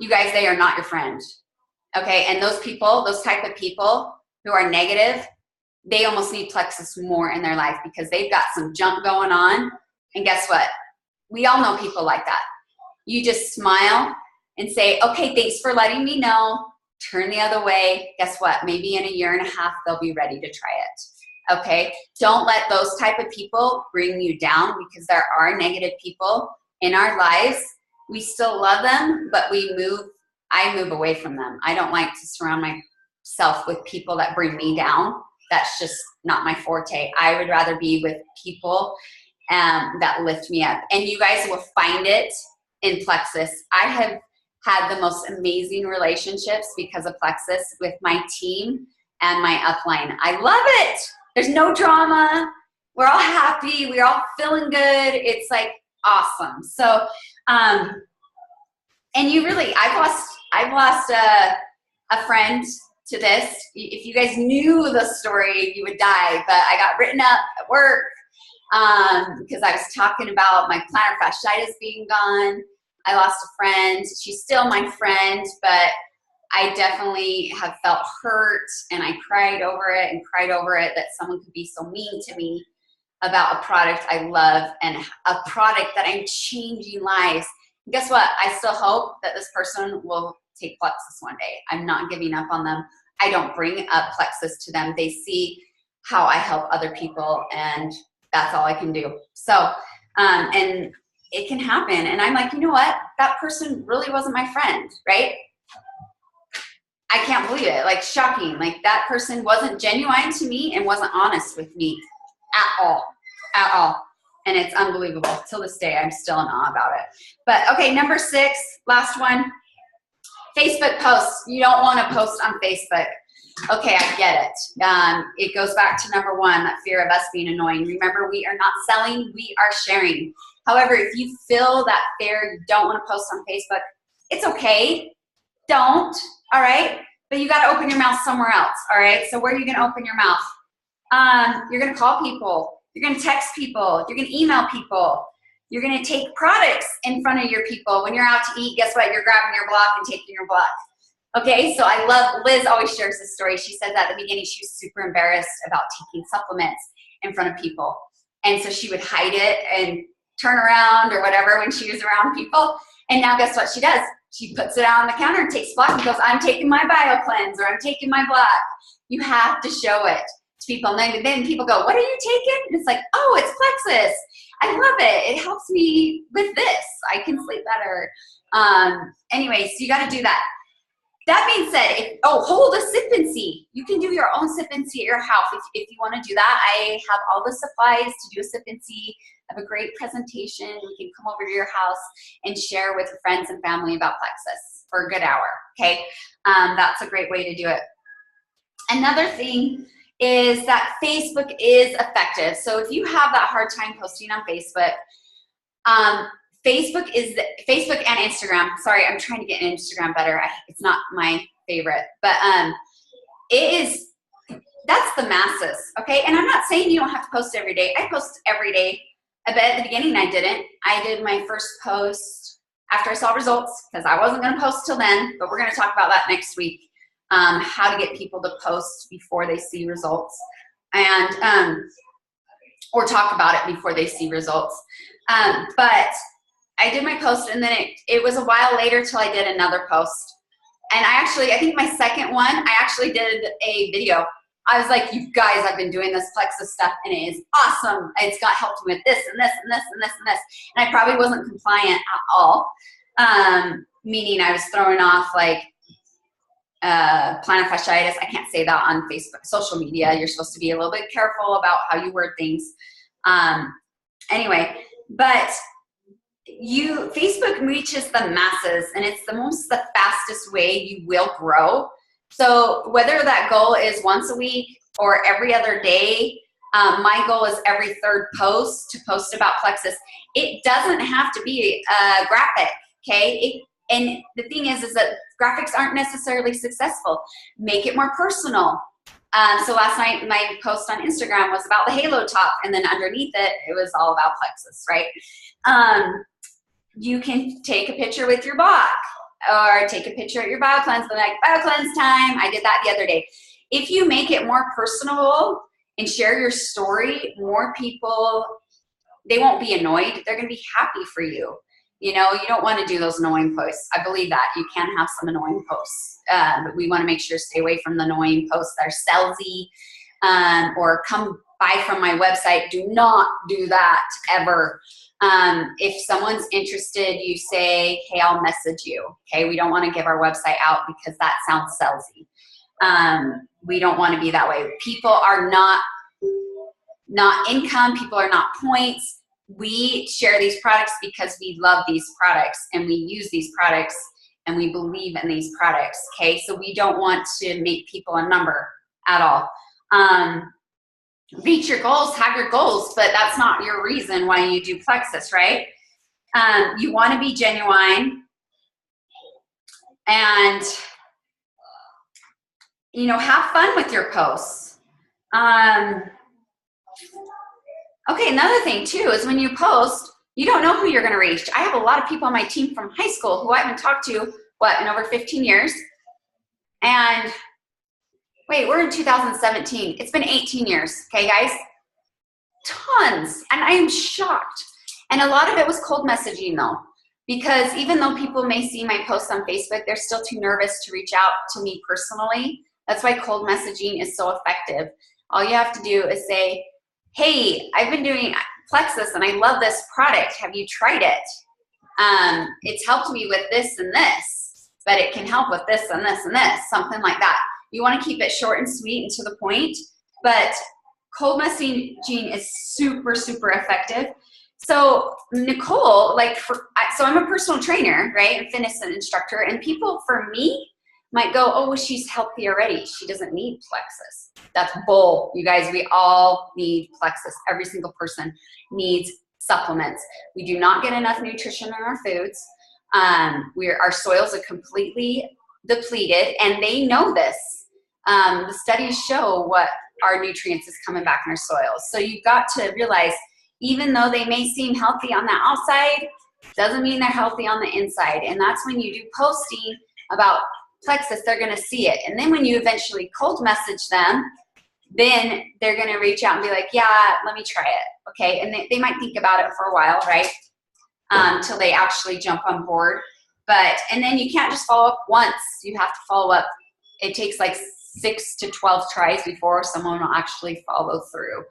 you guys, they are not your friend. Okay? And those people, those type of people who are negative, they almost need Plexus more in their life because they've got some junk going on. And guess what? We all know people like that. You just smile and say, okay, thanks for letting me know. Turn the other way. Guess what? Maybe in a year and a half, they'll be ready to try it. Okay? Don't let those type of people bring you down because there are negative people in our lives. We still love them, but I move away from them. I don't like to surround myself with people that bring me down. That's just not my forte. I would rather be with people that lift me up. And you guys will find it in Plexus. I have had the most amazing relationships because of Plexus with my team and my upline. I love it. There's no drama. We're all happy. We're all feeling good. It's like awesome. So, and you really, I've lost a friend to this. If you guys knew the story, you would die. But I got written up at work because I was talking about my plantar fasciitis being gone. I lost a friend. She's still my friend, but I definitely have felt hurt, and I cried over it that someone could be so mean to me about a product I love and a product that I'm changing lives. Guess what? I still hope that this person will take Plexus one day. I'm not giving up on them. I don't bring up Plexus to them. They see how I help other people, and that's all I can do. So, and it can happen. And I'm like, you know what? That person really wasn't my friend, right? I can't believe it. Like, shocking. Like, that person wasn't genuine to me and wasn't honest with me at all. At all. And it's unbelievable. Till this day, I'm still in awe about it. But okay, number 6, last one. Facebook posts. You don't want to post on Facebook. Okay, I get it. It goes back to number 1, that fear of us being annoying. Remember, we are not selling, we are sharing. However, if you feel that fear, you don't want to post on Facebook, it's okay. Don't, all right? But you got to open your mouth somewhere else, all right? So where are you going to open your mouth? You're going to call people. You're going to text people. You're going to email people. You're going to take products in front of your people. When you're out to eat, guess what? You're grabbing your block and taking your block. Okay, so I love, Liz always shares this story. She says at the beginning she was super embarrassed about taking supplements in front of people. And so she would hide it and turn around or whatever when she was around people. And now guess what she does? She puts it out on the counter and takes block and goes, I'm taking my bio cleanse, or I'm taking my block. You have to show it to people. And then people go, what are you taking? And it's like, oh, it's Plexus. I love it. It helps me with this. I can sleep better. Anyway, so you got to do that. That being said, hold a sip and see. You can do your own sip and see at your house if you want to do that. I have all the supplies to do a sip and see. I have a great presentation. We can come over to your house and share with your friends and family about Plexus for a good hour, okay? That's a great way to do it. Another thing is that Facebook is effective. So if you have that hard time posting on Facebook, Facebook and Instagram. Sorry, I'm trying to get Instagram better. It's not my favorite, but that's the masses, okay? And I'm not saying you don't have to post every day. I post every day. I bet at the beginning I didn't. I did my first post after I saw results because I wasn't going to post till then, but we're going to talk about that next week, how to get people to post before they see results, and or talk about it before they see results. But I did my post, and then it was a while later till I did another post. And I think my second one, I actually did a video. I was like, you guys, I've been doing this Plexus stuff, and it is awesome. It's got helped me with this and this and this and this and this. And I probably wasn't compliant at all, meaning I was throwing off like plantar fasciitis. I can't say that on Facebook, social media. You're supposed to be a little bit careful about how you word things. Anyway, but Facebook reaches the masses, and it's the fastest way you will grow. So whether that goal is once a week or every other day, my goal is every 3rd post to post about Plexus. It doesn't have to be a graphic, okay? And the thing is that graphics aren't necessarily successful. Make it more personal. So last night, my post on Instagram was about the Halo top, and then underneath it, it was all about Plexus, right? You can take a picture with your block, or take a picture at your BioCleanse, like BioCleanse time. I did that the other day. If you make it more personal and share your story, more people, they won't be annoyed. They're going to be happy for you. You know, you don't want to do those annoying posts. I believe that. You can have some annoying posts, but we want to make sure to stay away from the annoying posts that are salesy, or come buy from my website. Do not do that ever. If someone's interested, you say, hey, I'll message you. Okay, we don't want to give our website out because that sounds salesy. We don't want to be that way. People are not income. People are not points. We share these products because we love these products, and we use these products, and we believe in these products. Okay, so we don't want to make people a number at all. Reach your goals, have your goals, but that's not your reason why you do Plexus, right? You want to be genuine, and have fun with your posts. Okay, another thing too is when you post, you don't know who you're going to reach. I have a lot of people on my team from high school who I haven't talked to in over 15 years, and wait, we're in 2017. It's been 18 years, okay, guys? Tons, and I am shocked. And a lot of it was cold messaging, though. because even though people may see my posts on Facebook, they're still too nervous to reach out to me personally. That's why cold messaging is so effective. All you have to do is say, hey, I've been doing Plexus and I love this product. Have you tried it? It's helped me with this and this, but it can help with this and this and this, something like that. You want to keep it short and sweet and to the point, but cold messaging is super, super effective. So Nicole, so I'm a personal trainer, right? And fitness instructor, and people for me might go, oh, well, she's healthy already. She doesn't need Plexus. That's bull, you guys. We all need Plexus. Every single person needs supplements. We do not get enough nutrition in our foods. Our soils are completely depleted, and they know this. The studies show what our nutrients is coming back in our soils. So you've got to realize, even though they may seem healthy on the outside, doesn't mean they're healthy on the inside. And that's when you do posting about Plexus, they're going to see it. And then when you eventually cold message them, then they're going to reach out and be like, yeah, let me try it. Okay. And they might think about it for a while, right? Till they actually jump on board. And then you can't just follow up once. You have to follow up. It takes like 6 to 12 tries before someone will actually follow through.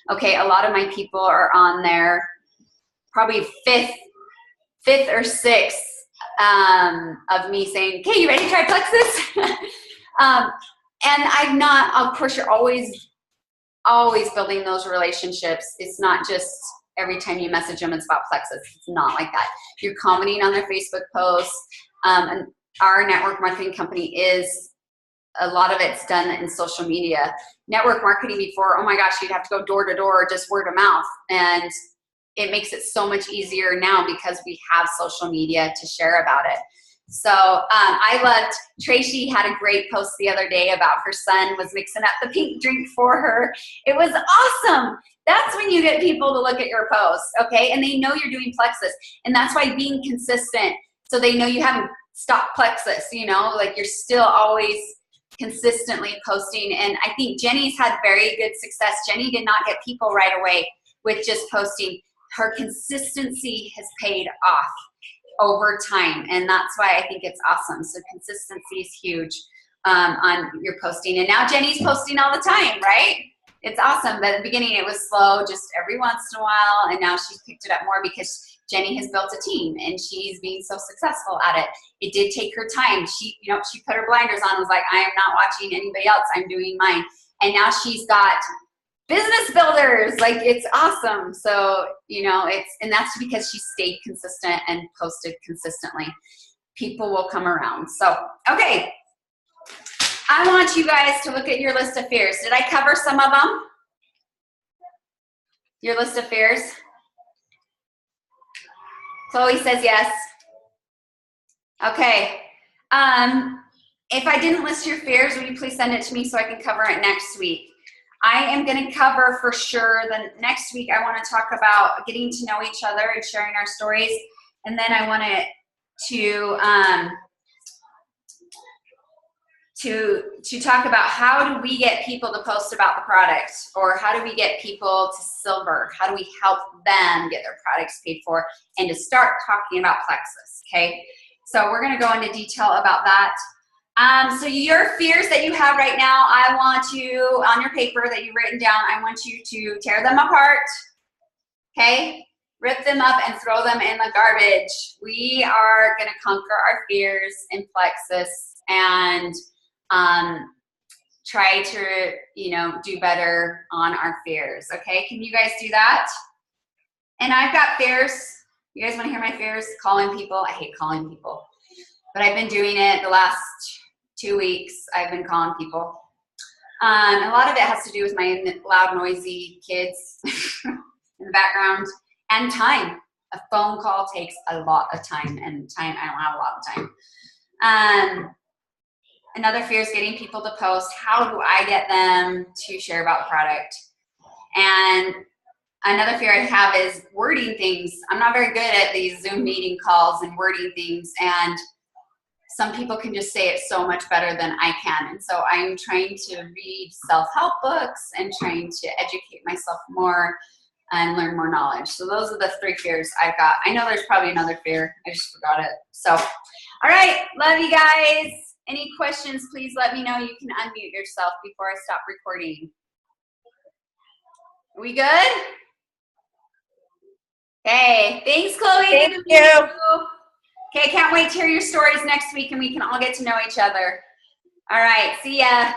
Okay, a lot of my people are on their probably fifth or sixth of me saying, okay, you ready to try Plexus? And I'm not, of course, you're always building those relationships. It's not just every time you message them, it's about Plexus. It's not like that. You're commenting on their Facebook posts. And our network marketing company is, a lot of it's done in social media. Network marketing before, oh my gosh, you'd have to go door to door, just word of mouth. And it makes it so much easier now because we have social media to share about it. So I loved, Tracy had a great post the other day about her son was mixing up the pink drink for her. It was awesome. That's when you get people to look at your posts, okay? And they know you're doing Plexus. And that's why being consistent, so they know you haven't stopped Plexus, like you're still always consistently posting. And I think Jenny's had very good success. Jenny did not get people right away with just posting. Her consistency has paid off over time, and that's why I think it's awesome. So consistency is huge on your posting. And now Jenny's posting all the time, right? It's awesome. But at the beginning it was slow, just every once in a while, and now she's picked it up more because Jenny has built a team and she's being so successful at it. It did take her time. She put her blinders on and was like, I am not watching anybody else. I'm doing mine. And now she's got business builders. Like, it's awesome. So, and that's because she stayed consistent and posted consistently. People will come around. So, okay. I want you guys to look at your list of fears. Did I cover some of them? Your list of fears? Chloe says yes. Okay. If I didn't list your fears, will you please send it to me so I can cover it next week? I am going to cover for sure. Then next week I want to talk about getting to know each other and sharing our stories. And then I want to talk about how do we get people to post about the product, or how do we get people to silver? How do we help them get their products paid for, and to start talking about Plexus, okay? So we're going to go into detail about that. So your fears that you have right now, I want you, on your paper that you've written down, I want you to tear them apart, okay? Rip them up and throw them in the garbage. We are going to conquer our fears in Plexus and try to, do better on our fears, okay? Can you guys do that? And I've got fears. You guys want to hear my fears? Calling people. I hate calling people. But I've been doing it the last 2 weeks. I've been calling people. A lot of it has to do with my loud, noisy kids in the background and time. A phone call takes a lot of time, and I don't have a lot of time. Another fear is getting people to post. How do I get them to share about the product? And another fear I have is wording things. I'm not very good at these Zoom meeting calls and wording things, and some people can just say it so much better than I can. And so I'm trying to read self-help books and trying to educate myself more and learn more knowledge. So those are the 3 fears I've got. I know there's probably another fear. I just forgot it. So, all right. Love you guys. Any questions, please let me know. You can unmute yourself before I stop recording. Are we good? Okay. Thanks, Chloe. Thank you. Okay, can't wait to hear your stories next week and we can all get to know each other. All right. See ya.